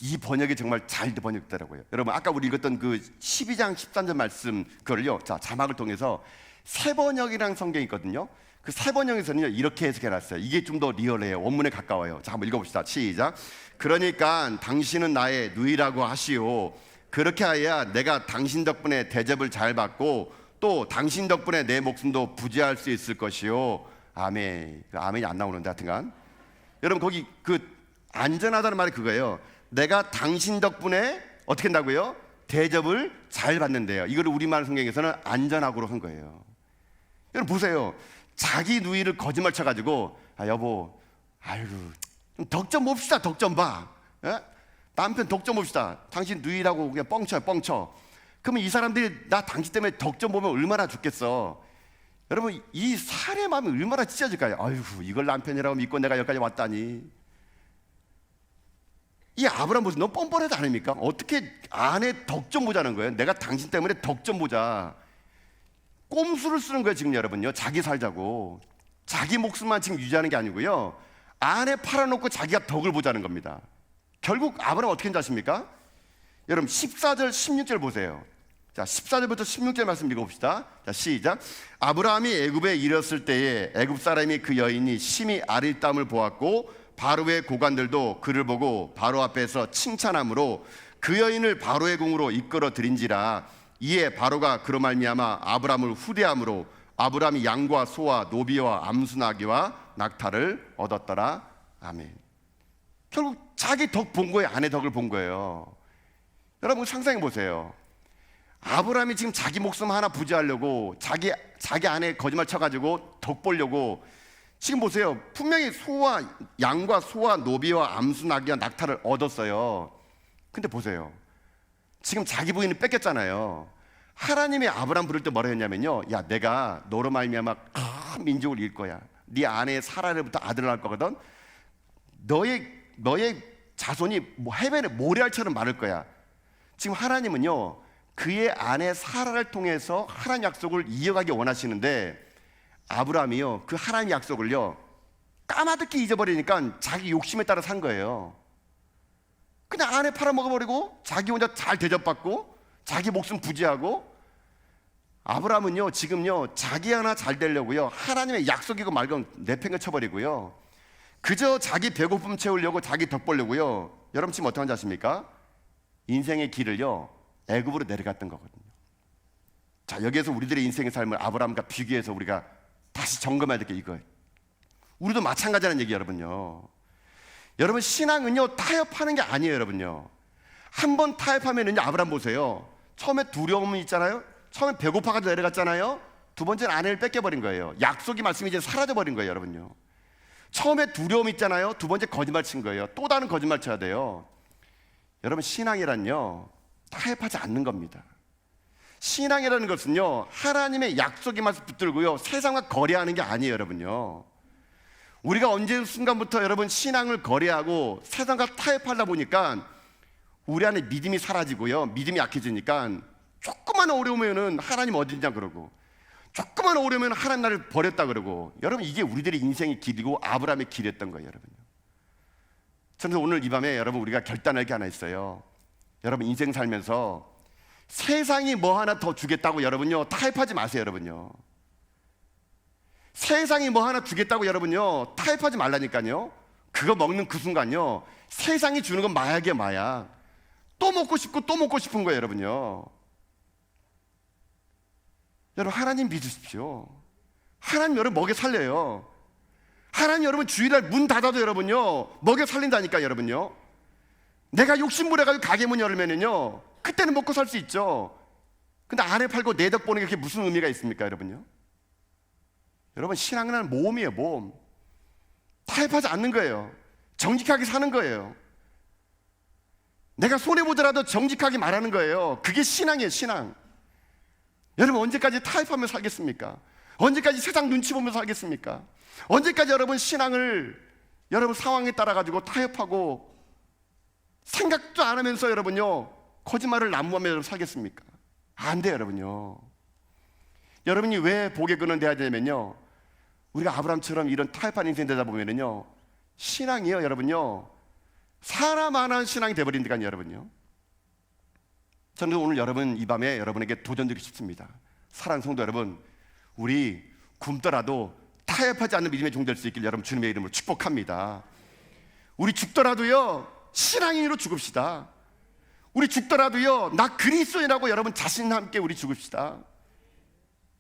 이 번역이 정말 잘 번역되더라고요. 여러분 아까 우리 읽었던 그 12장 13절 말씀 그걸요 자 자막을 통해서 새 번역이라는 성경이 있거든요. 그 새 번역에서는요 이렇게 해석해놨어요. 이게 좀 더 리얼해요. 원문에 가까워요. 자 한번 읽어봅시다. 시작. 그러니까 당신은 나의 누이라고 하시오. 그렇게 하여야 내가 당신 덕분에 대접을 잘 받고 또 당신 덕분에 내 목숨도 부지할 수 있을 것이오. 아멘. 아멘이 안 나오는데 하여튼간 여러분 거기 그 안전하다는 말이 그거예요. 내가 당신 덕분에 어떻게 한다고요? 대접을 잘 받는데요. 이거를 우리말 성경에서는 안전하고로 한 거예요. 여러분 보세요. 자기 누이를 거짓말 쳐가지고 여보 아이고 덕 좀 봅시다. 덕 좀 봐. 예? 남편 덕 좀 봅시다. 당신 누이라고 그냥 뻥쳐. 그러면 이 사람들이 나 당신 때문에 덕 좀 보면 얼마나 좋겠어. 여러분 이 사람의 마음이 얼마나 찢어질까요? 아이고 이걸 남편이라고 믿고 내가 여기까지 왔다니. 이 아브라함 무슨 너무 뻔뻔하지 않습니까? 어떻게 아내 덕 좀 보자는 거예요? 내가 당신 때문에 덕 좀 보자. 꼼수를 쓰는 거예요 지금 여러분요. 자기 살자고. 자기 목숨만 지금 유지하는 게 아니고요. 아내 팔아놓고 자기가 덕을 보자는 겁니다. 결국 아브라함 어떻게 했는지 아십니까? 여러분 14절 16절 보세요. 자 14절부터 16절 말씀 읽어봅시다. 자 시작. 아브라함이 애굽에 이르렀을 때에 애굽 사람이 그 여인이 심히 아릴땀을 보았고 바로의 고관들도 그를 보고 바로 앞에서 칭찬함으로 그 여인을 바로의 궁으로 이끌어 들인지라. 이에 바로가 그로 말미암아 아브라함을 후대함으로 아브라함이 양과 소와 노비와 암수나귀와 낙타를 얻었더라. 아멘. 결국 자기 덕 본 거예요. 아내 덕을 본 거예요. 여러분 상상해 보세요. 아브라함이 지금 자기 목숨 하나 부지하려고 자기 아내 거짓말 쳐가지고 덕 보려고 지금 보세요. 분명히 양과 소와 노비와 암수 나귀와 낙타를 얻었어요. 근데 보세요. 지금 자기 부인을 뺏겼잖아요. 하나님이 아브라함 부를 때 뭐라 했냐면요, 야, 내가 너로 말미암아 큰 민족을 이길 거야. 네 아내 사라를부터 아들을 낳을 거거든. 너의 자손이 해변의 모래알처럼 많을 거야. 지금 하나님은요, 그의 아내 사라를 통해서 하나님 약속을 이어가기 원하시는데, 아브라함이요, 그 하나님 약속을요 까마득히 잊어버리니까 자기 욕심에 따라 산 거예요. 그냥 아내 팔아먹어버리고 자기 혼자 잘 대접받고 자기 목숨 부지하고. 아브라함은요 지금요 자기 하나 잘 되려고요 하나님의 약속이고 말건 내팽개쳐버리고요, 그저 자기 배고픔 채우려고 자기 덕 보려고요, 여러분 지금 어떻게 하는지 아십니까? 인생의 길을요 애굽으로 내려갔던 거거든요. 자, 여기에서 우리들의 인생의 삶을 아브라함과 비교해서 우리가 다시 점검해야 될 게 이거예요. 우리도 마찬가지라는 얘기 여러분요. 여러분, 신앙은요 타협하는 게 아니에요. 여러분요, 한번 타협하면은요, 아브라함 보세요. 처음에 두려움이 있잖아요. 처음에 배고파가지고 내려갔잖아요. 두 번째는 아내를 뺏겨버린 거예요. 약속이 말씀이 이제 사라져버린 거예요. 여러분요, 처음에 두려움 있잖아요. 두 번째 거짓말 친 거예요. 또 다른 거짓말 쳐야 돼요. 여러분, 신앙이란요 타협하지 않는 겁니다. 신앙이라는 것은요 하나님의 약속에 맞서 붙들고요 세상과 거래하는 게 아니에요. 여러분요, 우리가 언제 순간부터 여러분 신앙을 거래하고 세상과 타협하다 보니까 우리 안에 믿음이 사라지고요, 믿음이 약해지니까 조그만 어려우면은 하나님 어딨냐 그러고, 조그만 어려우면 하나님 나를 버렸다 그러고. 여러분, 이게 우리들의 인생의 길이고 아브라함의 길이었던 거예요. 여러분요, 그래서 오늘 이 밤에 여러분 우리가 결단할 게 하나 있어요. 여러분, 인생 살면서 세상이 뭐 하나 더 주겠다고 여러분요 타협하지 마세요. 여러분요, 세상이 뭐 하나 주겠다고 여러분요 타협하지 말라니까요. 그거 먹는 그 순간요 세상이 주는 건 마약이에요. 마약. 또 먹고 싶고 또 먹고 싶은 거예요. 여러분요, 여러분 하나님 믿으십시오. 하나님 여러분 먹여 살려요. 하나님 여러분 주일날 문 닫아도 여러분요 먹여 살린다니까. 여러분요, 내가 욕심부려가지고 가게 문 열면은요 그때는 먹고 살 수 있죠. 근데 아내 팔고 내 덕 보는 게 그게 무슨 의미가 있습니까? 여러분요, 여러분 신앙은 모험이에요. 모험. 타협하지 않는 거예요. 정직하게 사는 거예요. 내가 손해보더라도 정직하게 말하는 거예요. 그게 신앙이에요. 신앙. 여러분, 언제까지 타협하며 살겠습니까? 언제까지 세상 눈치 보면서 살겠습니까? 언제까지 여러분 신앙을 여러분 상황에 따라 가지고 타협하고 생각도 안 하면서 여러분요 거짓말을 난무하며 여러분 살겠습니까? 안 돼요. 여러분요, 여러분이 왜 복의 근원 돼야 되냐면요, 우리가 아브라함처럼 이런 타협한 인생 되다 보면은요 신앙이요 여러분요 사람 하나 신앙이 돼버린다니까요. 여러분요, 저는 오늘 여러분 이 밤에 여러분에게 도전드리고 싶습니다. 사랑하는 성도 여러분, 우리 굶더라도 타협하지 않는 믿음의 종 될 수 있길 여러분 주님의 이름으로 축복합니다. 우리 죽더라도요 신앙인으로 죽읍시다. 우리 죽더라도요 나 그리스도인이라고 여러분 자신 함께 우리 죽읍시다.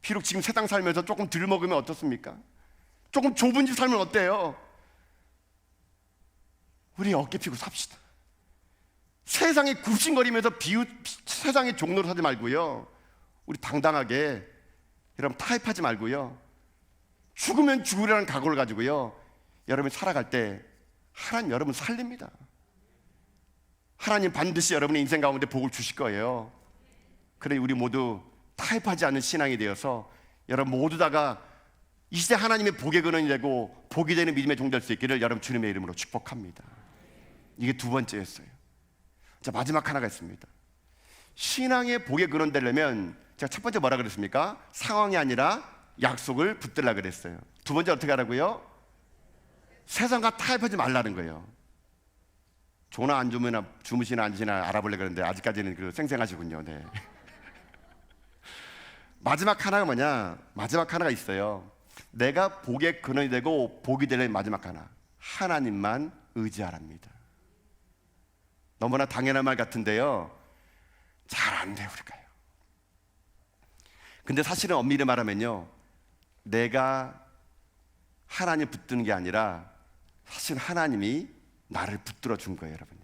비록 지금 세상 살면서 조금 덜 먹으면 어떻습니까? 조금 좁은 집 살면 어때요? 우리 어깨 피고 삽시다. 세상에 굽신거리면서 세상의 종로로 사지 말고요, 우리 당당하게 여러분 타협하지 말고요, 죽으면 죽으라는 각오를 가지고요 여러분이 살아갈 때 하나님 여러분 살립니다. 하나님 반드시 여러분의 인생 가운데 복을 주실 거예요. 그래, 우리 모두 타협하지 않는 신앙이 되어서 여러분 모두 다가 이 시대 하나님의 복의 근원이 되고 복이 되는 믿음의 종 될 수 있기를 여러분 주님의 이름으로 축복합니다. 이게 두 번째였어요. 자, 마지막 하나가 있습니다. 신앙의 복의 근원 되려면 제가 첫 번째 뭐라 그랬습니까? 상황이 아니라 약속을 붙들라 그랬어요. 두 번째 어떻게 하라고요? 세상과 타협하지 말라는 거예요. 조나 안 주무시나 앉으시나 알아보려고 그랬는데 아직까지는 그 생생하시군요. 네. 마지막 하나가 뭐냐? 마지막 하나가 있어요. 내가 복의 근원이 되고 복이 되는 마지막 하나, 하나님만 의지하랍니다. 너무나 당연한 말 같은데요 잘 안 돼요 우리가요. 근데 사실은 엄밀히 말하면요 내가 하나님 붙드는 게 아니라 사실 하나님이 나를 붙들어 준 거예요. 여러분요,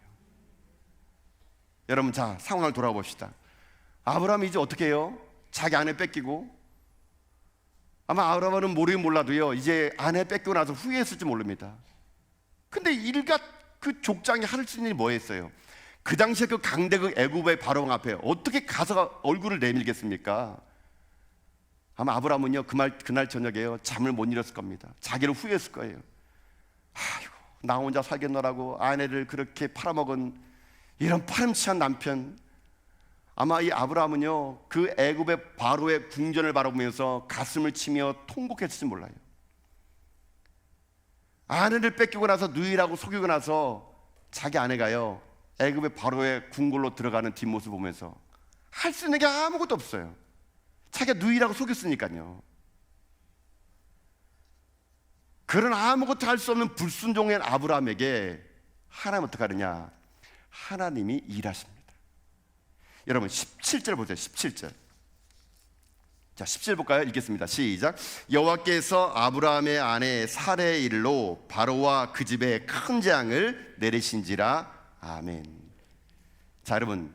여러분 자 상황을 돌아봅시다. 아브라함이 이제 어떻게 해요? 자기 아내 뺏기고 아마 아브라함은 모르긴 몰라도요, 이제 아내 뺏기고 나서 후회했을지 모릅니다. 근데 일gat 그 족장이 할 수 있는 일이 뭐였어요? 그 당시에 그 강대국 애굽의 바로왕 앞에 어떻게 가서 얼굴을 내밀겠습니까? 아마 아브라함은요, 그날 저녁에요, 잠을 못 이뤘을 겁니다. 자기를 후회했을 거예요. 아이고, 나 혼자 살겠노라고 아내를 그렇게 팔아먹은 이런 파렴치한 남편. 아마 이 아브라함은요, 그 애굽의 바로의 궁전을 바라보면서 가슴을 치며 통곡했을지 몰라요. 아내를 뺏기고 나서 누이라고 속이고 나서 자기 아내가요, 애굽의 바로의 궁궐로 들어가는 뒷모습을 보면서 할 수 있는 게 아무것도 없어요. 자기가 누이라고 속였으니까요. 그런 아무것도 할 수 없는 불순종의 아브라함에게 하나님 어떻게 하느냐? 하나님이 일하십니다. 여러분 17절 보세요. 17절. 자, 17절 볼까요? 읽겠습니다. 시작. 여호와께서 아브라함의 아내 사레의 일로 바로와 그 집에 큰 재앙을 내리신지라. 아멘. 자, 여러분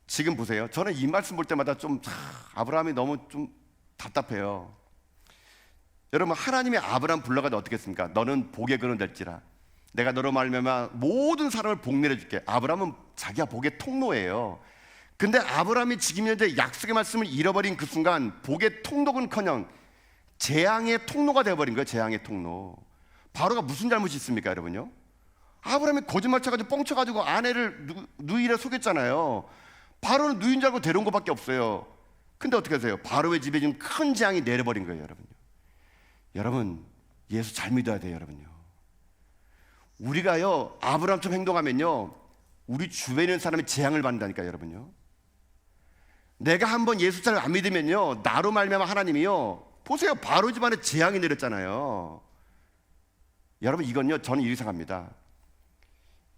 지금 보세요. 저는 이 말씀 볼 때마다 아브라함이 너무 좀 답답해요. 여러분, 하나님이 아브라함 불러가지고 어떻게 했습니까? 너는 복의 근원 될지라. 내가 너로 말미암아 모든 사람을 복 내려줄게. 아브라함은 자기가 복의 통로예요. 근데 아브라함이 지금 현재 약속의 말씀을 잃어버린 그 순간 복의 통로는커녕 재앙의 통로가 되어버린 거예요. 재앙의 통로. 바로가 무슨 잘못이 있습니까, 여러분요? 아브라함이 거짓말 쳐가지고 뻥쳐가지고 아내를 누이를 속였잖아요. 바로는 누이인 줄 알고 데려온 것밖에 없어요. 근데 어떻게 하세요? 바로의 집에 지금 큰 재앙이 내려버린 거예요, 여러분요. 여러분, 예수 잘 믿어야 돼요, 여러분요. 우리가요, 아브라함처럼 행동하면요, 우리 주변에 있는 사람이 재앙을 받는다니까요, 여러분요. 내가 한번 예수 잘 안 믿으면요, 나로 말미암아 하나님이요, 보세요, 바로 집안에 재앙이 내렸잖아요. 여러분, 이건요, 저는 이렇게 생각합니다.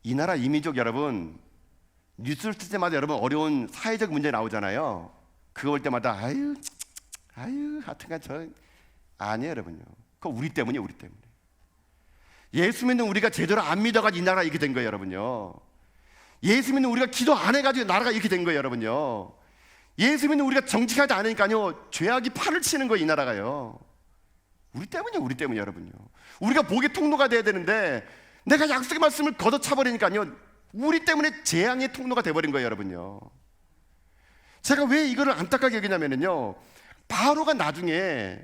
이 나라 이민족 여러분, 뉴스를 틀 때마다 여러분 어려운 사회적 문제 나오잖아요. 그거 볼 때마다 아유 하여튼간 저 아니에요, 여러분요. 그거 우리 때문이에요, 우리 때문에. 예수 믿는 우리가 제대로 안 믿어가지고 이 나라가 이렇게 된 거예요, 여러분요. 예수 믿는 우리가 기도 안 해가지고 나라가 이렇게 된 거예요, 여러분요. 예수 믿는 우리가 정직하지 않으니까요, 죄악이 판을 치는 거예요, 이 나라가요. 우리 때문이에요, 우리 때문이에요, 여러분요. 우리가 복의 통로가 돼야 되는데 내가 약속의 말씀을 걷어차버리니까요, 우리 때문에 재앙의 통로가 돼버린 거예요, 여러분요. 제가 왜 이거를 안타깝게 여기냐면요, 바로가 나중에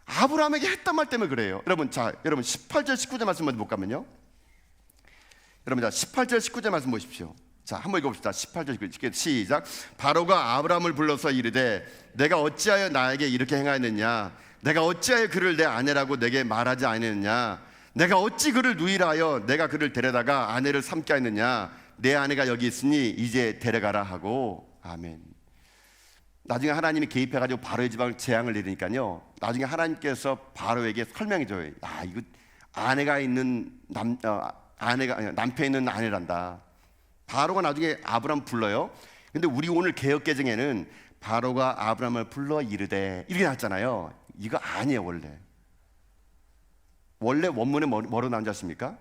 아브라함에게 했던 말 때문에 그래요. 여러분, 자, 여러분 18절 19절 말씀 먼저 볼까면요. 여러분, 자, 18절 19절 말씀 보십시오. 자, 한번 읽어봅시다. 18절 19절 시작. 바로가 아브라함을 불러서 이르되 내가 어찌하여 나에게 이렇게 행하였느냐? 내가 어찌하여 그를 내 아내라고 내게 말하지 아니했느냐? 내가 어찌 그를 누이라 하여 내가 그를 데려다가 아내를 삼게 하였느냐? 내 아내가 여기 있으니 이제 데려가라 하고. 아멘. 나중에 하나님이 개입해가지고 바로의 지방을 재앙을 내리니까요, 나중에 하나님께서 바로에게 설명해줘요. 아, 이거 아내가 있는 남편이 있는 아내란다. 바로가 나중에 아브라함 불러요. 근데 우리 오늘 개역 개정에는 바로가 아브라함을 불러 이르되 이렇게 나왔잖아요. 이거 아니에요, 원래 원문에 뭐로 나온 줄 아십니까?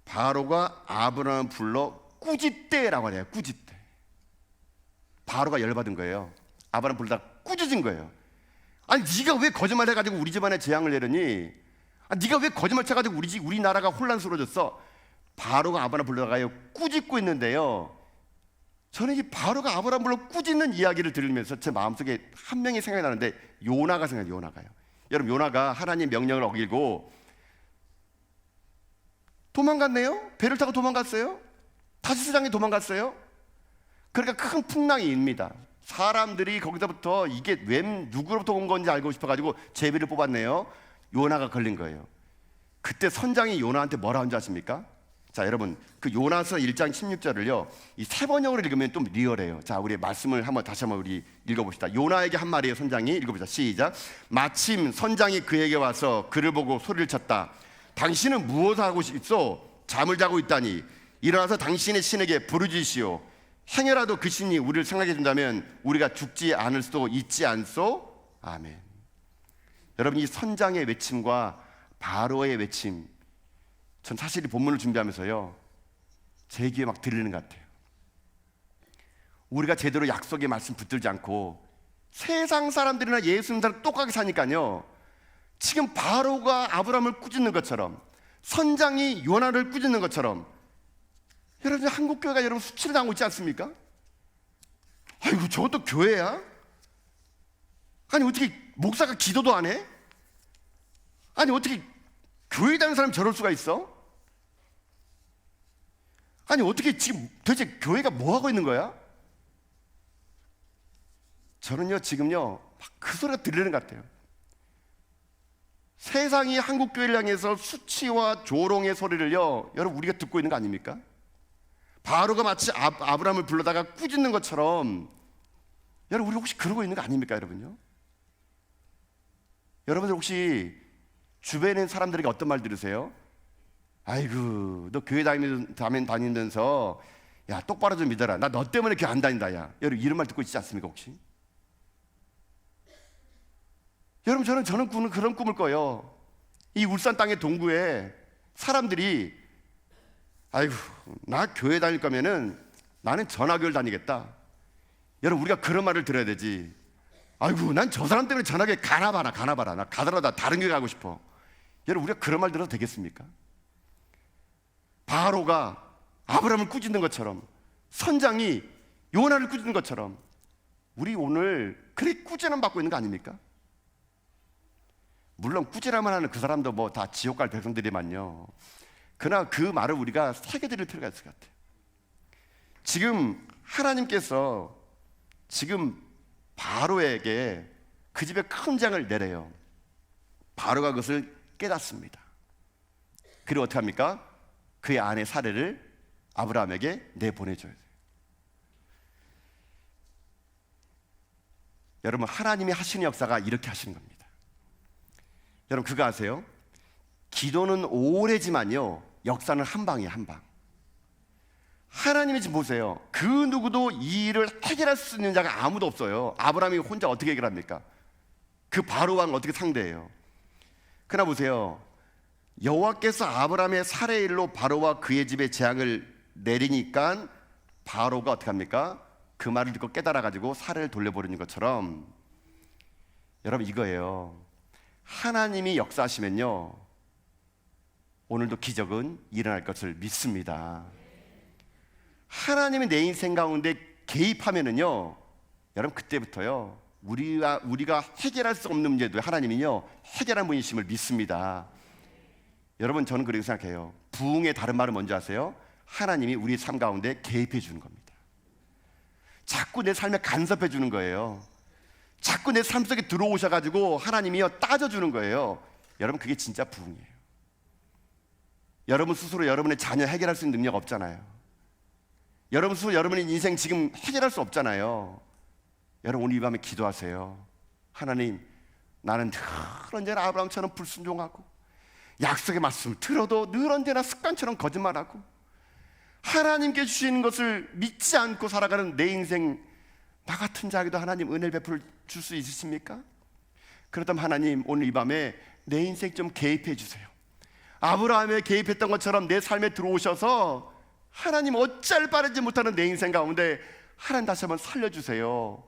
바로가 아브라함을 불러 꾸짖대라고 해요. 꾸짖대. 바로가 열받은 거예요. 아브라함 불러다 꾸짖은 거예요. 아니, 네가 왜 거짓말 해가지고 우리 집안에 재앙을 내려니? 네가 왜 거짓말 쳐가지고 우리 나라가 혼란스러워졌어? 바로가 아브라함 불러다가요, 꾸짖고 있는데요, 저는 이 바로가 아브라함 불러 꾸짖는 이야기를 들으면서 제 마음속에 한 명이 생각이 나는데, 요나가 생각나요. 요나가요. 여러분, 요나가 하나님 명령을 어기고 도망갔네요. 배를 타고 도망갔어요. 다시스장에 도망갔어요. 그러니까 큰 풍랑이 입니다. 사람들이 거기서부터 이게 왜 누구로부터 온 건지 알고 싶어가지고 제비를 뽑았네요. 요나가 걸린 거예요. 그때 선장이 요나한테 뭐라 한지 아십니까? 자, 여러분, 그 요나서 1장 16절을요, 이 세 번역으로 읽으면 좀 리얼해요. 자, 우리 말씀을 다시 한번 우리 읽어봅시다. 요나에게 한 말이에요. 선장이 읽어봅시다. 시작. 마침 선장이 그에게 와서 그를 보고 소리를 쳤다. 당신은 무엇을 하고 있소? 잠을 자고 있다니. 일어나서 당신의 신에게 부르짖으시오. 행여라도 그 신이 우리를 생각해 준다면 우리가 죽지 않을 수도 있지 않소? 아멘. 여러분, 이 선장의 외침과 바로의 외침, 전 사실 이 본문을 준비하면서요, 제 귀에 막 들리는 것 같아요. 우리가 제대로 약속의 말씀 붙들지 않고 세상 사람들이나 예수 믿는 사람 똑같이 사니까요, 지금 바로가 아브라함을 꾸짖는 것처럼, 선장이 요나를 꾸짖는 것처럼, 여러분 한국교회가 여러분 수치를 당하고 있지 않습니까? 아이고 저것도 교회야? 아니 어떻게 목사가 기도도 안 해? 아니 어떻게 교회 다니는 사람이 저럴 수가 있어? 아니 어떻게 지금 도대체 교회가 뭐 하고 있는 거야? 저는요 지금요 막 그 소리가 들리는 것 같아요. 세상이 한국교회를 향해서 수치와 조롱의 소리를요 여러분 우리가 듣고 있는 거 아닙니까? 바로가 마치 아브라함을 불러다가 꾸짖는 것처럼 여러분 우리 혹시 그러고 있는 거 아닙니까 여러분요? 여러분들 혹시 주변에 있는 사람들에게 어떤 말 들으세요? 아이고 너 교회 다니면서 야 똑바로 좀 믿어라, 나 너 때문에 교회 안 다닌다. 야 여러분 이런 말 듣고 있지 않습니까 혹시? 여러분 저는 그런 꿈을 꿔요. 이 울산 땅의 동구에 사람들이 아이고 나 교회 다닐 거면은 나는 전화교회를 다니겠다. 여러분 우리가 그런 말을 들어야 되지. 아이고 난 저 사람 때문에 전화교회 가나봐라 나 가더라도 다른 교회 가고 싶어. 여러분 우리가 그런 말 들어도 되겠습니까? 바로가 아브라함을 꾸짖는 것처럼, 선장이 요나를 꾸짖는 것처럼 우리 오늘 그렇게 꾸짖음 받고 있는 거 아닙니까? 물론 꾸짖으만 하는 그 사람도 뭐 다 지옥 갈 백성들이만요, 그러나 그 말을 우리가 새겨드릴 필요가 있을 것 같아요. 지금 하나님께서 지금 바로에게 그 집에 큰 장을 내려요. 바로가 그것을 깨닫습니다. 그리고 어떻게 합니까? 그의 아내 사례를 아브라함에게 내보내줘야 돼요. 여러분 하나님이 하시는 역사가 이렇게 하시는 겁니다. 여러분 그거 아세요? 기도는 오래지만요 역사는 한 방이에요, 한 방. 하나님이 지금 보세요, 그 누구도 이 일을 해결할 수 있는 자가 아무도 없어요. 아브라함이 혼자 어떻게 해결합니까? 그 바로 왕을 어떻게 상대해요? 그러나 보세요, 여호와께서 아브라함의 살해일로 바로와 그의 집에 재앙을 내리니까 바로가 어떻게 합니까? 그 말을 듣고 깨달아가지고 살해를 돌려버리는 것처럼 여러분 이거예요. 하나님이 역사하시면요 오늘도 기적은 일어날 것을 믿습니다. 하나님이 내 인생 가운데 개입하면은요 여러분 그때부터요 우리가 해결할 수 없는 문제도 하나님이요 해결한 분이심을 믿습니다. 여러분 저는 그렇게 생각해요. 부흥의 다른 말은 뭔지 아세요? 하나님이 우리 삶 가운데 개입해 주는 겁니다. 자꾸 내 삶에 간섭해 주는 거예요. 자꾸 내 삶 속에 들어오셔가지고 하나님이요 따져주는 거예요. 여러분 그게 진짜 부흥이에요. 여러분 스스로 여러분의 자녀 해결할 수 있는 능력 없잖아요. 여러분 스스로 여러분의 인생 지금 해결할 수 없잖아요. 여러분 오늘 이 밤에 기도하세요. 하나님 나는 늘 언제나 아브라함처럼 불순종하고 약속의 말씀을 들어도 늘 언제나 습관처럼 거짓말하고 하나님께 주시는 것을 믿지 않고 살아가는 내 인생, 나 같은 자에게도 하나님 은혜를 베풀 줄 수 있으십니까? 그렇다면 하나님 오늘 이 밤에 내 인생 좀 개입해 주세요. 아브라함에 개입했던 것처럼 내 삶에 들어오셔서 하나님 어찌할 바르지 못하는 내 인생 가운데 하나님 다시 한번 살려주세요.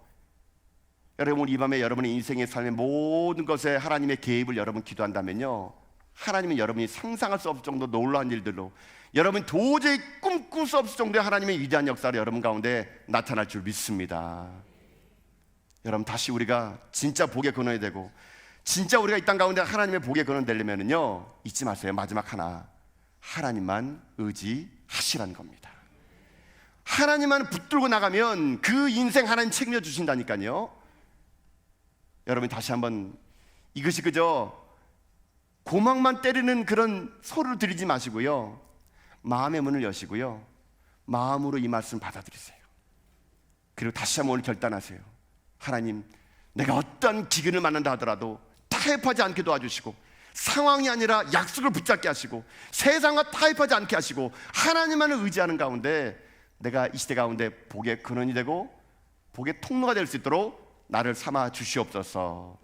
여러분 오늘 이 밤에 여러분의 인생의 삶의 모든 것에 하나님의 개입을 여러분 기도한다면요 하나님은 여러분이 상상할 수 없을 정도 놀라운 일들로 여러분 도저히 꿈꿀 수 없을 정도의 하나님의 위대한 역사를 여러분 가운데 나타날 줄 믿습니다. 여러분 다시 우리가 진짜 복의 근원이 되고 진짜 우리가 이 땅 가운데 하나님의 복의 근원 되려면은요 잊지 마세요. 마지막 하나, 하나님만 의지하시라는 겁니다. 하나님만 붙들고 나가면 그 인생 하나님 책임져 주신다니까요. 여러분 다시 한번 이것이 그저 고막만 때리는 그런 소리를 들이지 마시고요 마음의 문을 여시고요 마음으로 이 말씀 받아들이세요. 그리고 다시 한번 오늘 결단하세요. 하나님 내가 어떤 기근을 만난다 하더라도 타협하지 않게 도와주시고 상황이 아니라 약속을 붙잡게 하시고 세상과 타협하지 않게 하시고 하나님만을 의지하는 가운데 내가 이 시대 가운데 복의 근원이 되고 복의 통로가 될 수 있도록 나를 삼아 주시옵소서.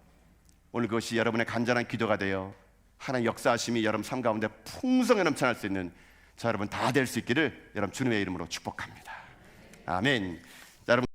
오늘 그것이 여러분의 간절한 기도가 되어 하나님 역사하심이 여러분 삶 가운데 풍성에 넘쳐날 수 있는 저 여러분 다 될 수 있기를 여러분 주님의 이름으로 축복합니다. 아멘. 자, 여러분